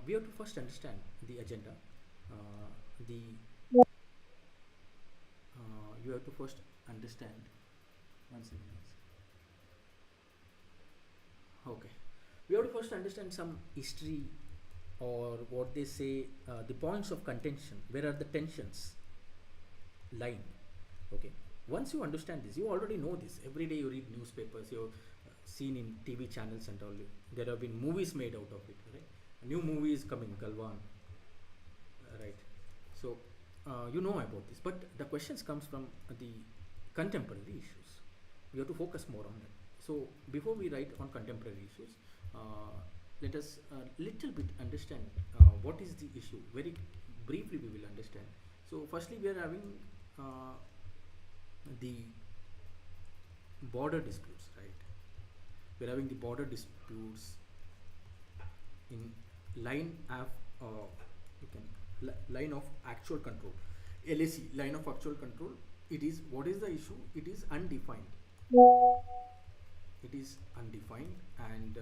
We have to first understand the agenda. The You have to first understand. One second. Okay. We have to first understand some history, or what they say, the points of contention. Where are the tensions lying? Okay. Once you understand this, you already know this. Every day you read newspapers, you've seen in TV channels and all. There have been movies made out of it. Right? A new movie is coming, Galwan. Right. So you know about this, but the questions comes from the contemporary issues. We have to focus more on that. So before we write on contemporary issues, let us little bit understand what is the issue. Very briefly we will understand. So firstly we are having the border disputes, right? We are having the border disputes in line of you can line of actual control, LAC, line of actual control. It is, what is the issue? It is undefined. It is undefined, and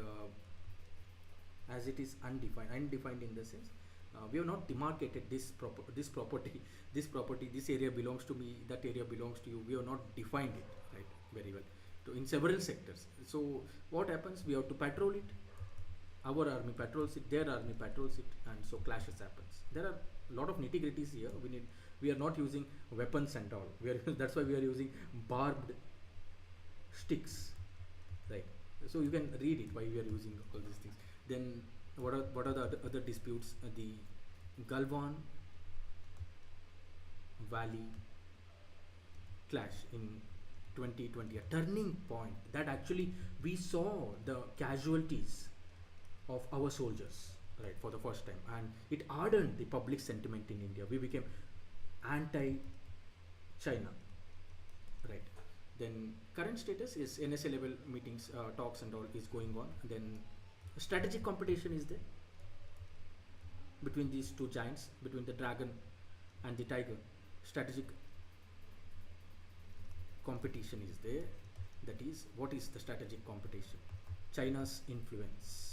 as it is undefined in the sense, we have not demarcated this property, this area belongs to me, that area belongs to you. We have not defined it, right, very well. So in several sectors. So what happens? We have to patrol it. Our army patrols it, their army patrols it, and so clashes happens. There are a lot of nitty-gritties here. We are not using weapons and all. That's why we are using barbed sticks, right? So you can read it why we are using all these things. Then what are the other disputes? The Galwan Valley clash in 2020, a turning point that actually we saw the casualties of our soldiers, right, for the first time, and it hardened the public sentiment in India. We became anti-China, right? Then current status is NSA level meetings, talks and all is going on. Then strategic competition is there between these two giants, between the dragon and the tiger. Strategic competition is there. That is, what is the strategic competition? China's influence.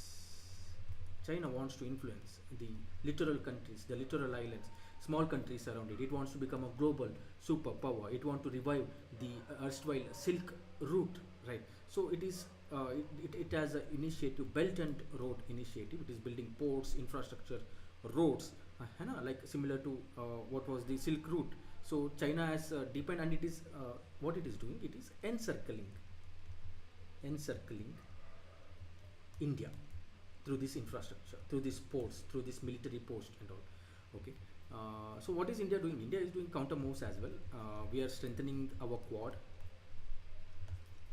China wants to influence the littoral countries, the littoral islands, small countries around it. It wants to become a global superpower. It wants to revive the erstwhile Silk Route, right? So it is it has an initiative, Belt and Road Initiative. It is building ports, infrastructure, roads, like similar to what was the Silk Route. So China has deepened, and it is what it is doing. It is encircling India through this infrastructure, through these ports, through this military post and all. Okay. So what is India doing? India is doing counter moves as well. We are strengthening our quad.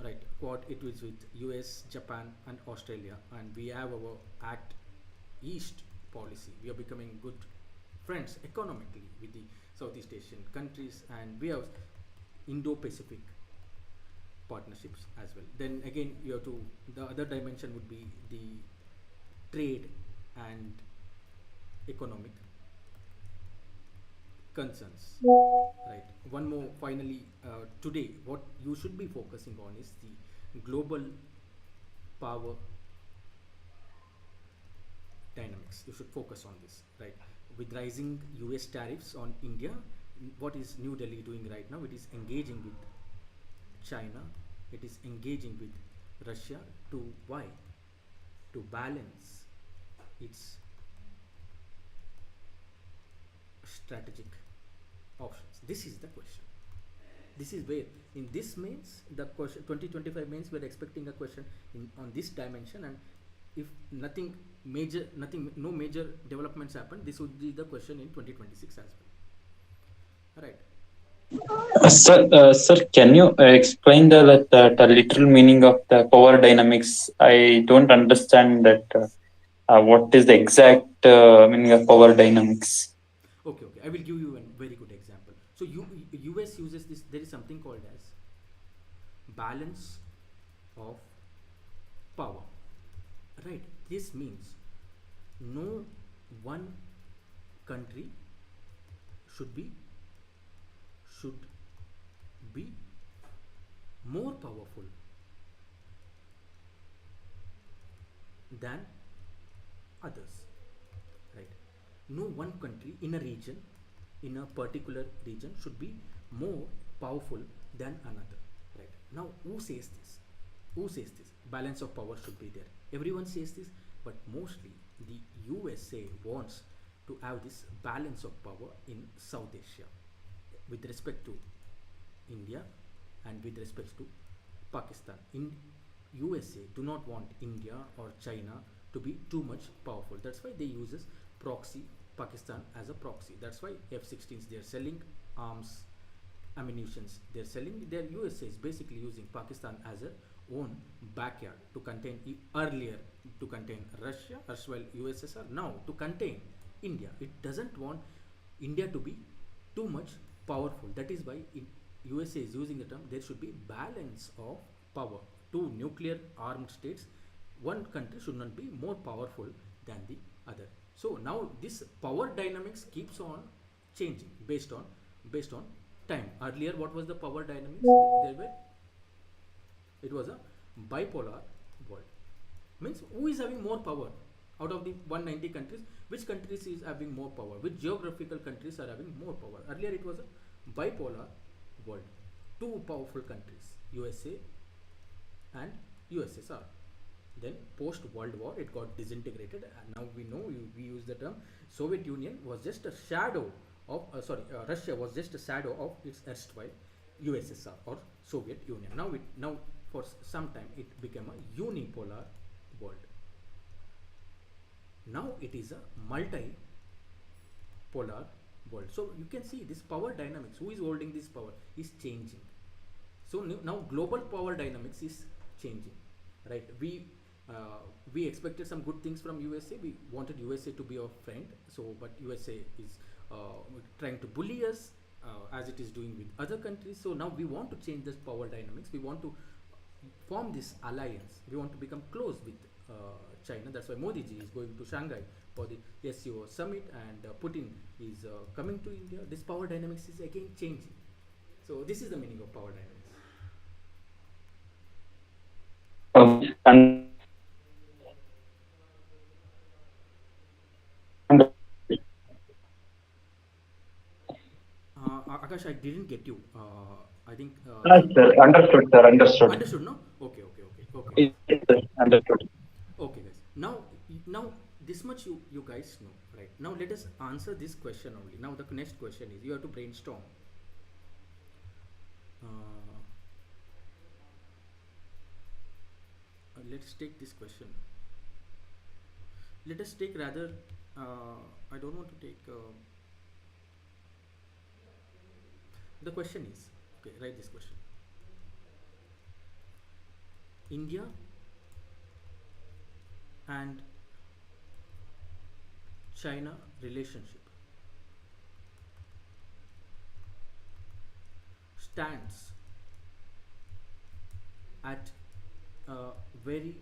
Right, quad it is with US, Japan, and Australia, and we have our Act East policy. We are becoming good friends economically with the Southeast Asian countries, and we have Indo-Pacific partnerships as well. Then again, you have to, the other dimension would be the trade and economic concerns. Right. One more finally, today, what you should be focusing on is the global power dynamics. You should focus on this, right? With rising US tariffs on India, what is New Delhi doing right now? It is engaging with China, it is engaging with Russia to why? To balance its strategic options. This is the question. This is where in this mains the question 2025 mains we're expecting a question on this dimension, and if nothing major, no major developments happen, this would be the question in 2026 as well. Right. Sir, can you explain the literal meaning of the power dynamics? I don't understand that. What is the exact meaning of power dynamics? Okay, I will give you a very good example. So US uses this. There is something called as balance of power. Right. This means no one country should be more powerful than others. Right. No one country in a region, in a particular region, should be more powerful than another. Right. Now, who says this? Balance of power should be there. Everyone says this, but mostly the USA wants to have this balance of power in South Asia with respect to India and with respect to Pakistan. In USA do not want India or China to be too much powerful. That's why they uses proxy Pakistan as a proxy. That's why F-16s they are selling arms, ammunitions. They're selling. Their USA is basically using Pakistan as a own backyard to contain earlier to contain Russia as well USSR. Now to contain India. It doesn't want India to be too much powerful. That is why USA is using the term there should be balance of power. Two nuclear armed states, one country should not be more powerful than the other. So now this power dynamics keeps on changing based on time. Earlier, what was the power dynamics? It was a bipolar world. Means who is having more power out of the 190 countries? Which countries is having more power? Which geographical countries are having more power? Earlier, it was a bipolar world. Two powerful countries, USA and USSR. Then post World War it got disintegrated, and now we know we use the term Soviet Union was just a shadow of Russia was just a shadow of its erstwhile USSR or Soviet Union. Now for some time it became a unipolar world. Now it is a multipolar world. So you can see this power dynamics, who is holding this power, is changing. So now global power dynamics is changing, right? We expected some good things from USA. We wanted USA to be our friend. So, but USA is trying to bully us as it is doing with other countries. So now we want to change this power dynamics. We want to form this alliance. We want to become close with China. That's why Modi ji is going to Shanghai for the SCO summit, and Putin is coming to India. This power dynamics is again changing. So this is the meaning of power dynamics. And Akash, I didn't get you. I think. sir, understood, sir. Understood. Understood, no? Okay. Yes, sir, understood. Okay, guys. Now this much you guys know, right? Now let us answer this question only. Now the next question is you have to brainstorm. let's take this question. Let us take rather, I don't want to take, the question is, okay, write this question. India and China relationship stands at a very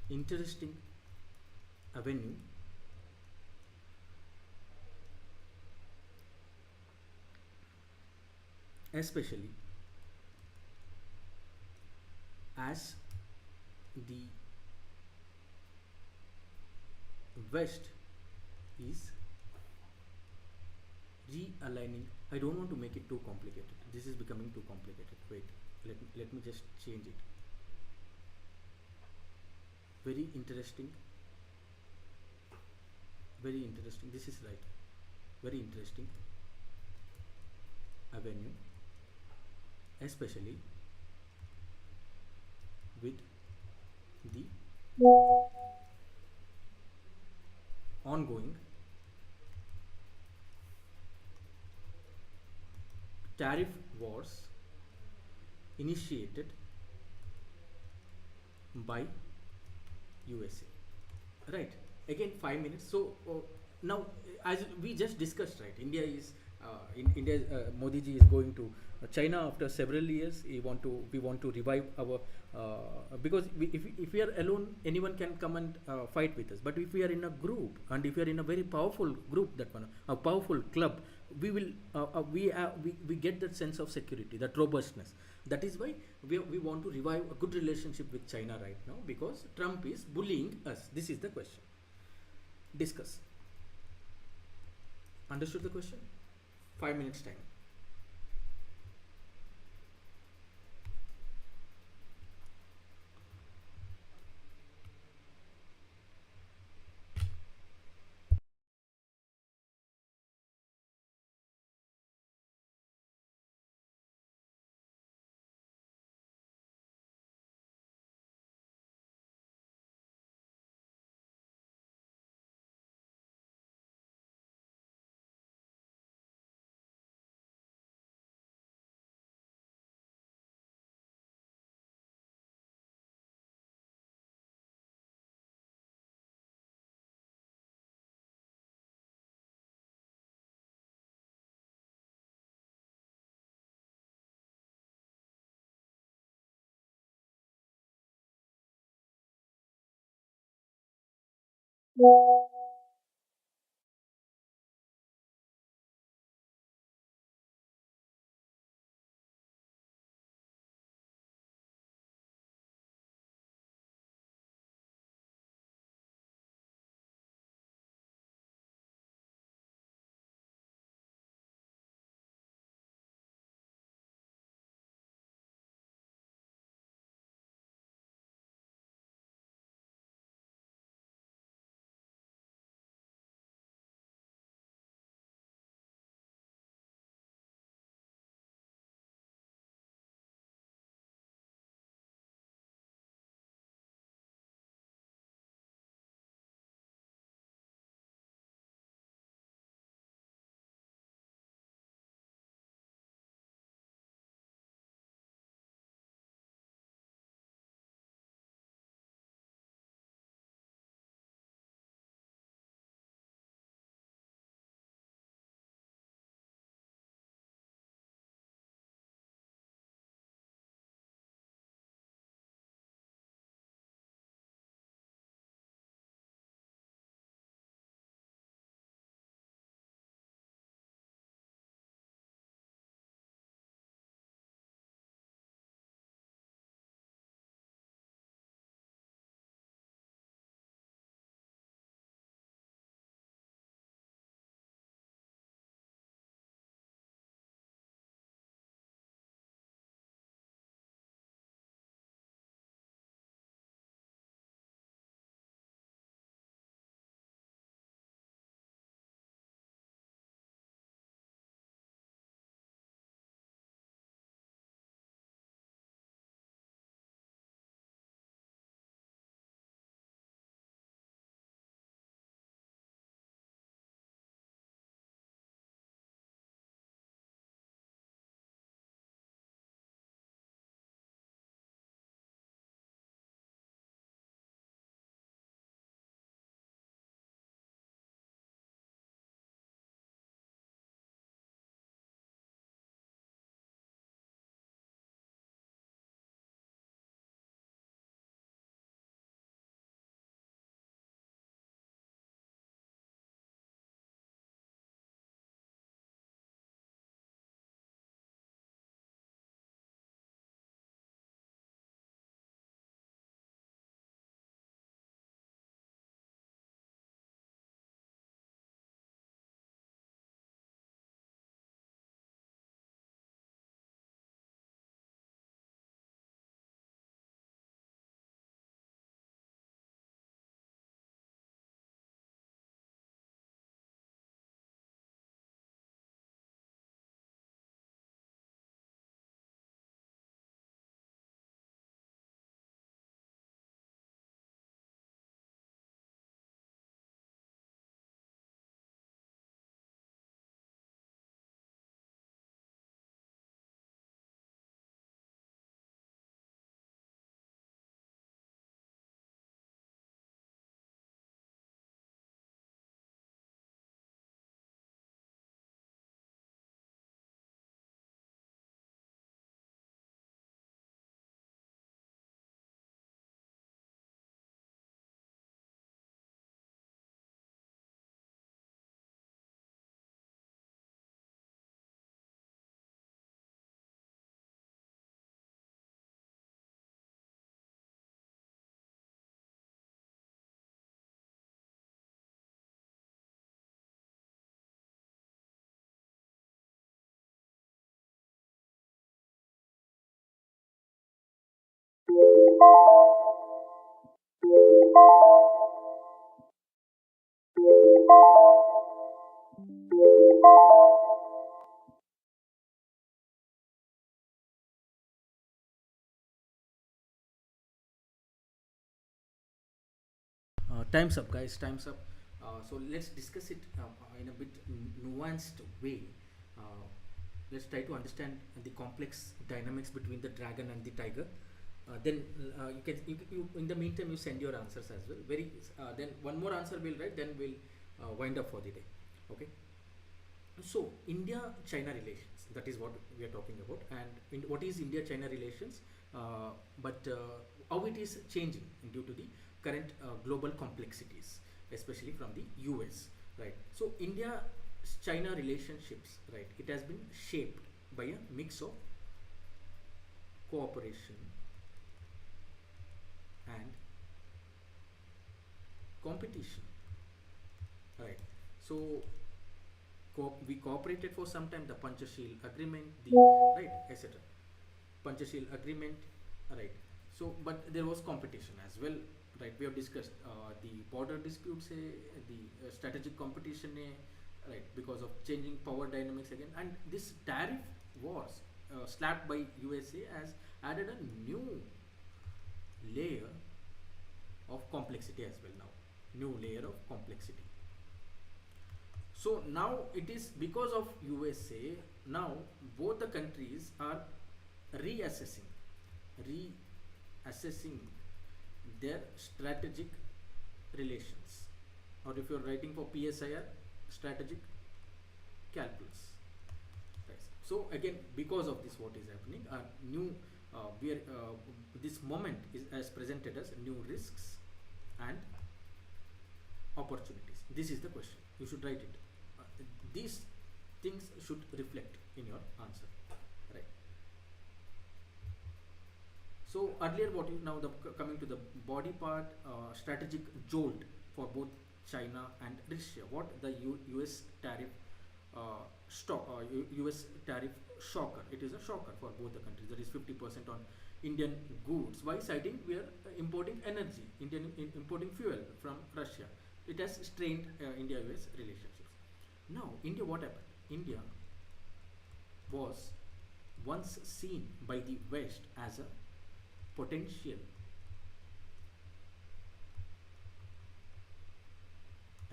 interesting avenue, especially as the West is realigning. I don't want to make it too complicated. This is becoming too complicated. Wait, let me just change it. Very interesting. Very interesting. This is right. Very interesting avenue, especially with the ongoing tariff wars initiated by USA. Right. Again, 5 minutes. So now, as we just discussed, right, India is in India. Modi ji is going to China after several years. We want to revive our because if we are alone, anyone can come and fight with us. But if we are in a group, and if we are in a very powerful group, that one, a powerful club, we will we get that sense of security, that robustness. That is why we want to revive a good relationship with China right now, because Trump is bullying us. This is the question. Discuss. Understood the question? 5 minutes time. Time's up, guys. Time's up. So let's discuss it in a bit nuanced way. Uh, let's try to understand the complex dynamics between the dragon and the tiger. Then you in the meantime you send your answers as well. Then one more answer we'll write. Then we'll wind up for the day. Okay. So India-China relations. That is what we are talking about. And what is India-China relations? But how it is changing due to the current global complexities, especially from the US, right? So India-China relationships, right? It has been shaped by a mix of cooperation and competition, right? So we cooperated for some time, the Panchashil agreement, the right, etc. Panchashil agreement, right? So but there was competition as well, right? We have discussed the border disputes, the strategic competition, right? Because of changing power dynamics again, and this tariff wars slapped by USA has added a new layer of complexity as well. Now, new layer of complexity. So now it is because of USA. Now both the countries are reassessing their strategic relations, or if you're writing for PSIR, strategic calculus. Right. So again, because of this, what is happening? New this moment is as presented as new risks and opportunities. This is the question. You should write it. These things should reflect in your answer, right? So earlier, coming to the body part, strategic jolt for both China and Russia. What the US tariff US tariff shocker? It is a shocker for both the countries. That is 50% on Indian goods. Why? Citing we are importing energy, importing fuel from Russia. It has strained India-US relationships. Now, India, what happened? India was once seen by the West as a potential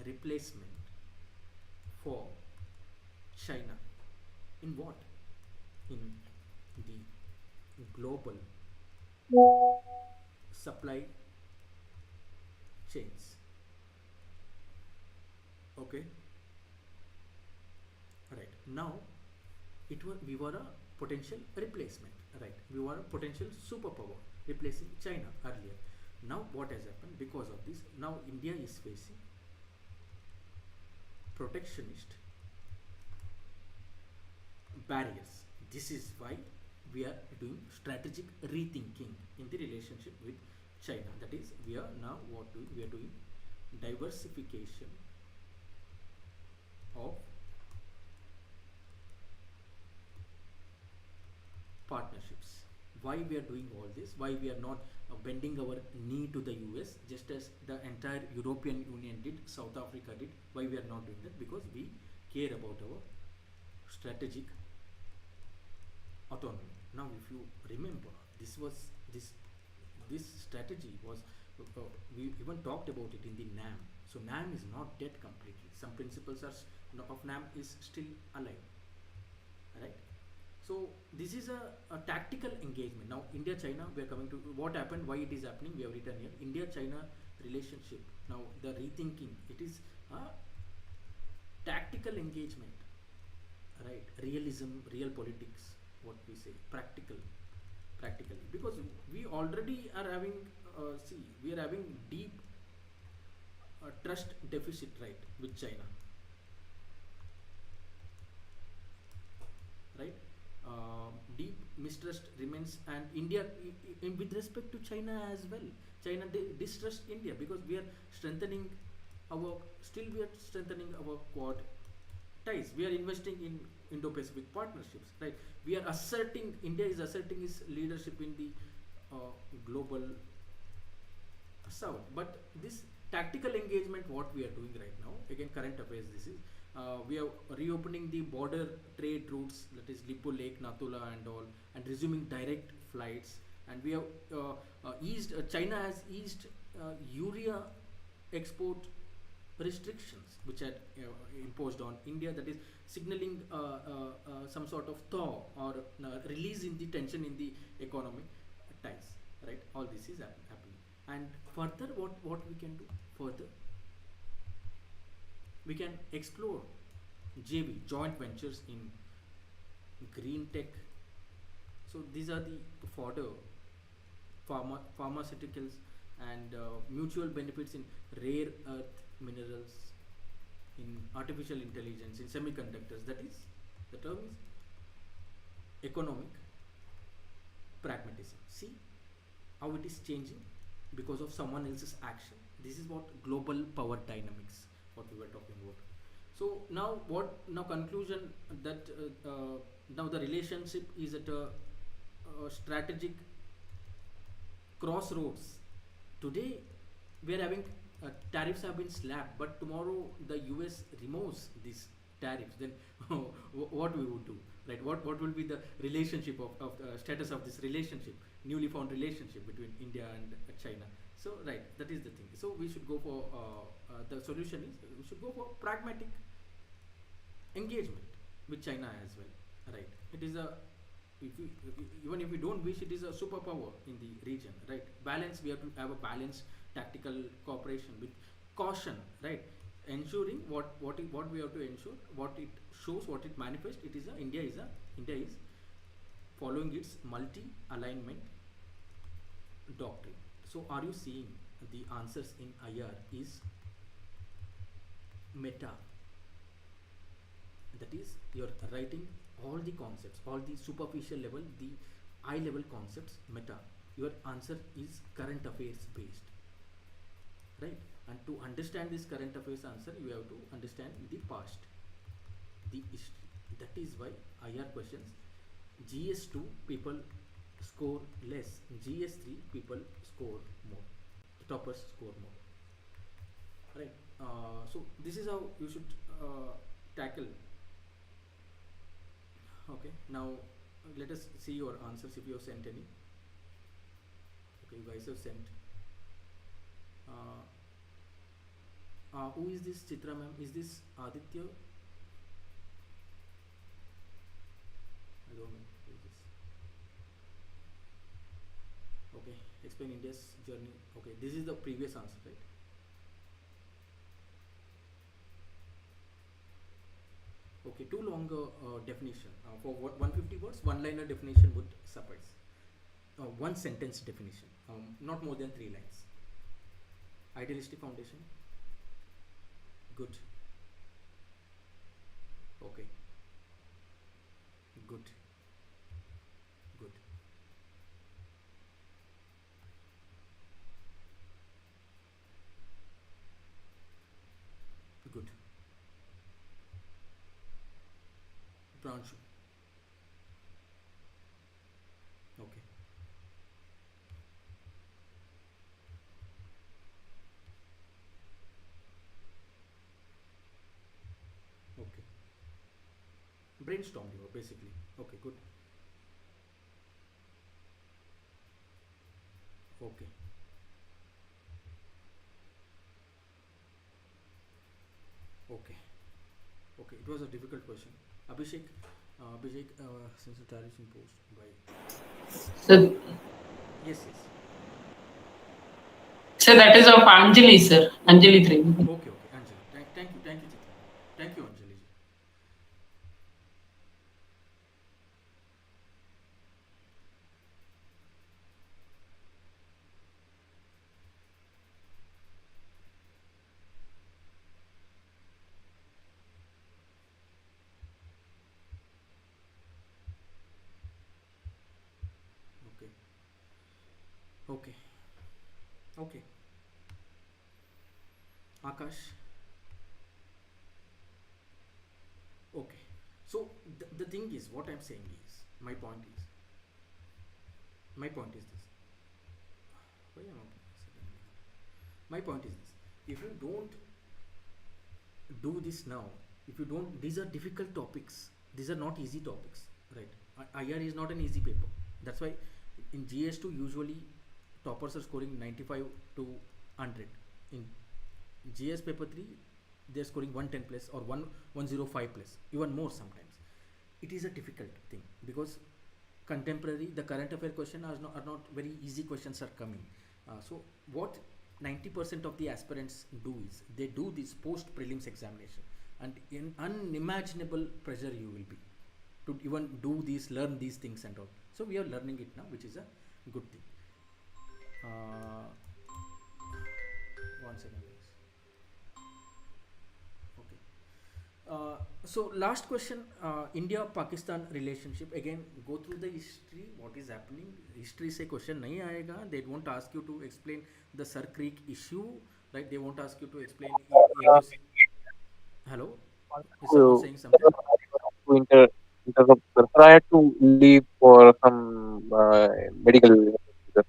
replacement for China. In what? In the global supply chains. Okay. Right. Now we were a potential replacement. Right. We were a potential superpower replacing China earlier. Now what has happened? Because of this, now India is facing protectionist barriers. This is why we are doing strategic rethinking in the relationship with China. That is, we are now we are doing diversification of partnerships. Why we are doing all this? Why we are not bending our knee to the US, just as the entire European Union did, South Africa did? Why we are not doing that? Because we care about our strategic autonomy. Now, if you remember, this strategy was we even talked about it in the NAM. So NAM is not dead completely. Some principles of NAM is still alive, right? So this is a tactical engagement. Now India-China, we are coming to what happened, why it is happening. We have written here India-China relationship. Now the rethinking, it is a tactical engagement, right? Realism, real politics, what we say, practically, because we already are having we are having deep trust deficit, right, with China, right? Deep mistrust remains, and India with respect to China as well. China distrust India because we are strengthening our quad ties. We are investing in Indo-Pacific partnerships, right? India is asserting its leadership in the global south. But this tactical engagement, what we are doing right now, again current affairs, this is we are reopening the border trade routes, that is Lippo Lake, Natula and all, and resuming direct flights. And we have eased China has eased urea export restrictions which are imposed on India, that is signaling some sort of thaw or release in the tension in the economic ties, right? All this is happening. And further, what we can do further, we can explore JV, joint ventures in green tech. So these are the fodder, pharmaceuticals, and mutual benefits in rare earth minerals, in artificial intelligence, in semiconductors. That is, the term is economic pragmatism. See how it is changing because of someone else's action. This is what global power dynamics, what we were talking about. So now conclusion that now the relationship is at a strategic crossroads. Today we are having tariffs have been slapped, but tomorrow the US removes these tariffs. Then what we would do, right? What will be the relationship of status of this relationship, newly found relationship between India and China? So right, that is the thing. So we should go for the solution is we should go for pragmatic engagement with China as well, right? It is a, if we, even if we don't wish, it is a superpower in the region, right? Balance, we have to have a balanced tactical cooperation with caution, right? Ensuring what we have to ensure, what it shows, what it manifests. It is a India is following its multi-alignment doctrine. So are you seeing the answers in IR is meta? That is, you're writing all the concepts, all the superficial level, the eye level concepts, meta. Your answer is current affairs based, right? And to understand this current affairs answer, you have to understand the past, the history. That is why IR questions, GS2 people score less, GS3 people score more, the toppers score more, right? So this is how you should tackle. Okay, now let us see your answers if you have sent any. Okay, you guys have sent. Who is this Chitra ma'am? Is this Aditya? I don't know who is this. Okay, explain India's journey. Okay, this is the previous answer, right? Okay, too long definition. For 150 words, one-liner definition would suffice. One sentence definition, not more than 3 lines. Idealistic foundation. Good. Okay. Good. Good. Good. Brown shoe. Okay. Okay. Brainstormed you basically. Okay, good. Okay. Okay. Okay. It was a difficult question. Abhishek, since the tariff imposed by. So, Yes, yes. so that is of Anjali, sir. Anjali Trivedi. Okay, okay, Anjali. Thank you, Chitra. Thank you, Anjali. Okay. Okay. Okay. Akash. Okay. So the thing is, what I'm saying is, my point is this. why am I my point is this: if you don't do this now, if you don't, these are difficult topics, these are not easy topics, right? IR is not an easy paper. That's why in GS2 usually toppers are scoring 95 to 100. In GS paper 3 they're scoring 110 plus or 105 plus, even more sometimes. It is a difficult thing because contemporary, the current affair question are not very easy questions are coming. So what 90% of the aspirants do is they do this post prelims examination, and in unimaginable pressure you will be to even do these, learn these things and all. So we are learning it now, which is a good thing. One second guys. Okay. So last question, India Pakistan relationship, again go through the history, what is happening. History से question नहीं आएगा. They won't ask you to explain the Sir Creek issue, right? They won't ask you to explain hello, is someone saying something? To interrupt, sir. Sir, I had to leave for some medical. Sir.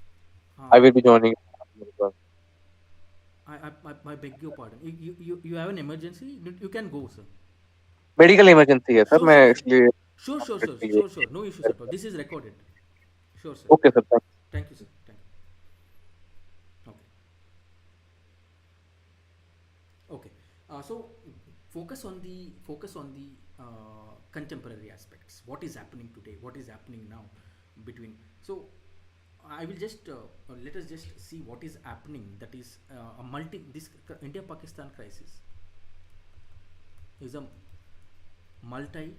I will be joining. I beg your pardon. You have an emergency? You can go, sir. Medical emergency है sir, Sure, मैं sure, sir. इसलिए Sure. No issues at all. This is recorded. Sure, sir. Okay, sir. Thank you, sir. Thank you. Okay. So focus on the contemporary aspects. What is happening today? What is happening now between? So I will just let us just see what is happening. That is this India-Pakistan crisis is a multi.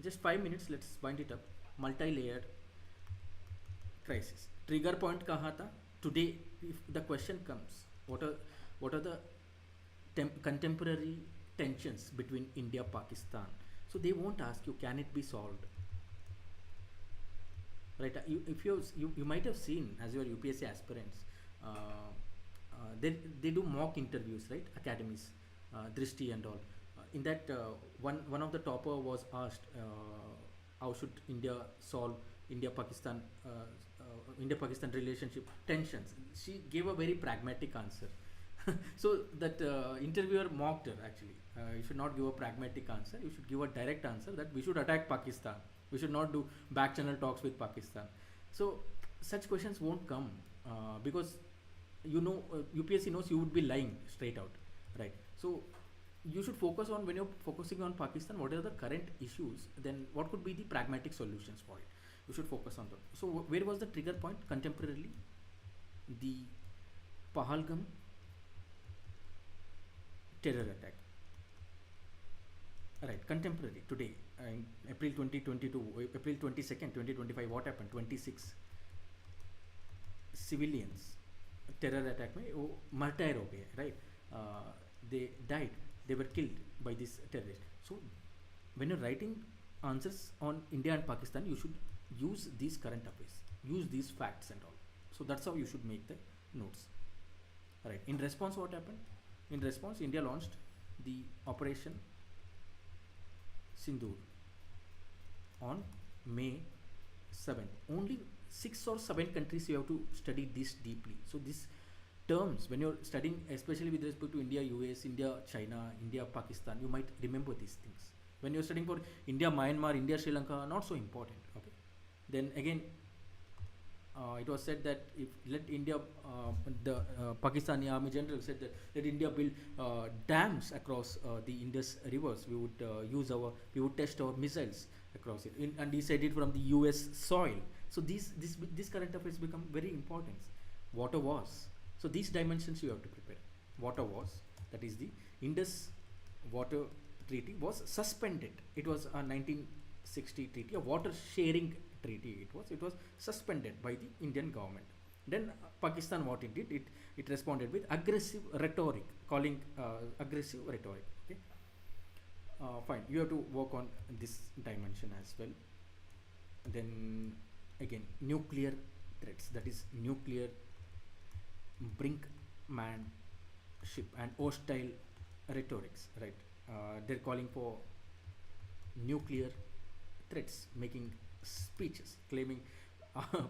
Just 5 minutes. Let's wind it up. Multi-layered crisis. Trigger point kaha tha? Today, if the question comes, what are the contemporary tensions between India Pakistan? So they won't ask you, can it be solved? Right? You might have seen as your UPSC aspirants, they do mock interviews, right? Academies, Drishti and all. In that, one of the topper was asked, how should India solve India-Pakistan relationship tensions? She gave a very pragmatic answer. So that interviewer mocked her actually. You should not give a pragmatic answer. You should give a direct answer that we should attack Pakistan. We should not do back channel talks with Pakistan. So such questions won't come because UPSC knows you would be lying straight out, right? So you should focus on, when you're focusing on Pakistan, what are the current issues, then what could be the pragmatic solutions for it. You should focus on that. So where was the trigger point contemporarily? The Pahalgam terror attack. Right, contemporary today, in April 2022, April 22nd, 2025, what happened? 26 civilians terror attack में वो martyr हो गए, right? They died, they were killed by this terrorist. So when you're writing answers on India and Pakistan, you should use these current affairs, use these facts and all. So that's how you should make the notes. Right. In response, what happened? In response, India launched the Operation Sindoor on May 7th. Only 6 or 7 countries you have to study this deeply. So these terms, when you're studying, especially with respect to India, US, India, China, India, Pakistan, you might remember these things. When you're studying for India, Myanmar, India, Sri Lanka, not so important. Okay. Then again, it was said that if let India, the Pakistani army general said that let India build dams across the Indus rivers. We would test our missiles across it, and he said it from the US soil. So these current affairs become very important. Water wars. So these dimensions you have to prepare. Water wars. That is the Indus Water Treaty was suspended. It was a 1960 treaty, a water sharing treaty. It was suspended by the Indian government. Then Pakistan, what it did, it responded with aggressive rhetoric, calling aggressive rhetoric. Okay, fine. You have to work on this dimension as well. Then again, nuclear threats. That is nuclear brinkmanship and hostile rhetorics. Right. They're calling for nuclear threats, making speeches claiming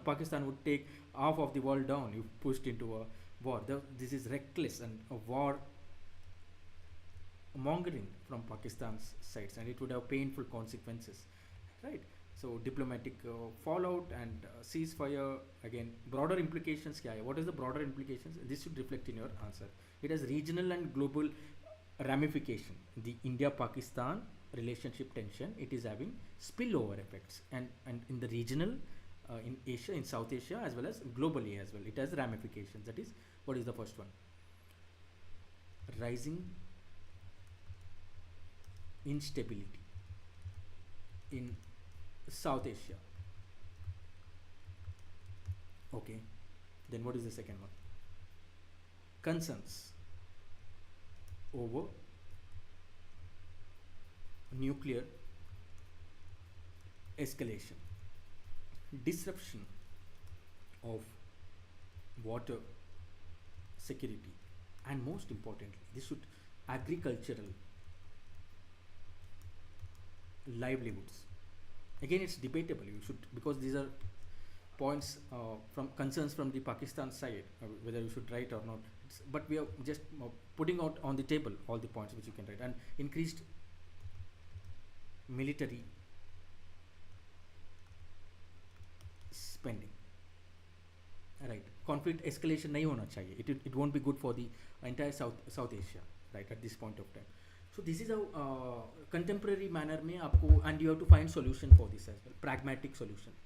Pakistan would take half of the world down if pushed into a war. This is reckless and a war mongering from Pakistan's sides, and it would have painful consequences, right? So diplomatic fallout and ceasefire, again broader implications kya hai? What is the broader implications? This should reflect in your answer. It has regional and global ramification. The India-Pakistan relationship tension, it is having spillover effects, and in the regional, in Asia, in South Asia, as well as globally as well, it has ramifications. That is, what is the first one? Rising instability in South Asia. Okay, then what is the second one? Concerns over nuclear escalation, disruption of water security, and most importantly, this should agricultural livelihoods. Again, it's debatable. You should, because these are points from concerns from the Pakistan side, whether you should write or not. But we are just putting out on the table all the points which you can write. And increased military spending. Right, conflict escalation nahi hona chahiye. It won't be good for the entire South Asia, right, at this point of time. So this is how contemporary manner में आपको, and you have to find solution for this as well, pragmatic solutions,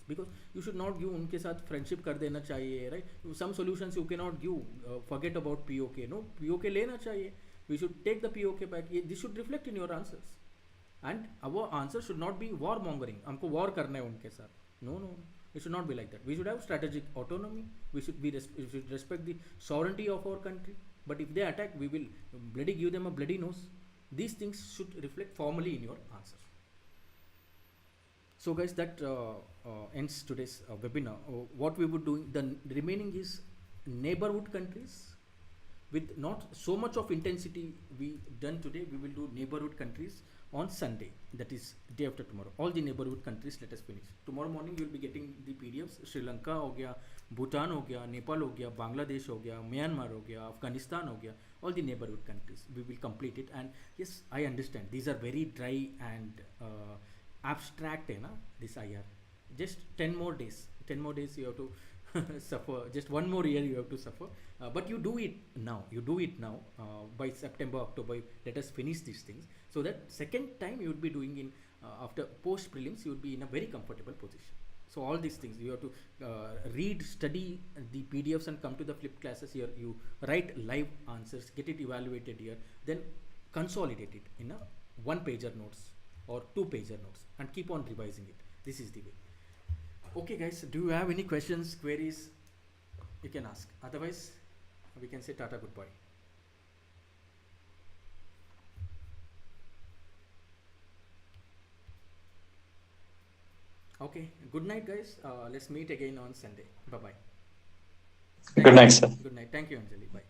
because you should not give उनके साथ friendship कर देना चाहिए, right? Some solutions you cannot give, forget about POK, no, POK लेना चाहिए, we should take the POK back. This should reflect in your answers, and our answer should not be war mongering, हमको war करना है उनके साथ, no, it should not be like that. We should have strategic autonomy. We should respect the sovereignty of our country. But if they attack, we will bloody give them a bloody nose. These things should reflect formally in your answer. So guys, that ends today's webinar. What we would do, the remaining is neighborhood countries. With not so much of intensity we done today, we will do neighborhood countries on Sunday, that is day after tomorrow. All the neighborhood countries, let us finish. Tomorrow morning you will be getting the PDFs. Sri Lanka हो गया, Bhutan हो गया, Nepal हो गया, Bangladesh हो गया, Myanmar हो गया, Afghanistan हो गया, all the neighborhood countries. We will complete it. And yes, I understand these are very dry and abstract, na, this IR. Just 10 more days you have to suffer. Just one more year you have to suffer, but you do it now. By September, October, let us finish these things, so that second time you would be doing in after post prelims, you would be in a very comfortable position. So all these things you have to read, study the PDFs, and come to the flipped classes. Here you write live answers, get it evaluated here, then consolidate it in a 1-pager notes or 2-pager notes, and keep on revising it. This is the way. Okay guys, do you have any questions, queries? You can ask. Otherwise, we can say tata, goodbye. Okay, good night guys. Let's meet again on Sunday. Bye bye. Good night, sir. Good night. Thank you, Anjali. Bye.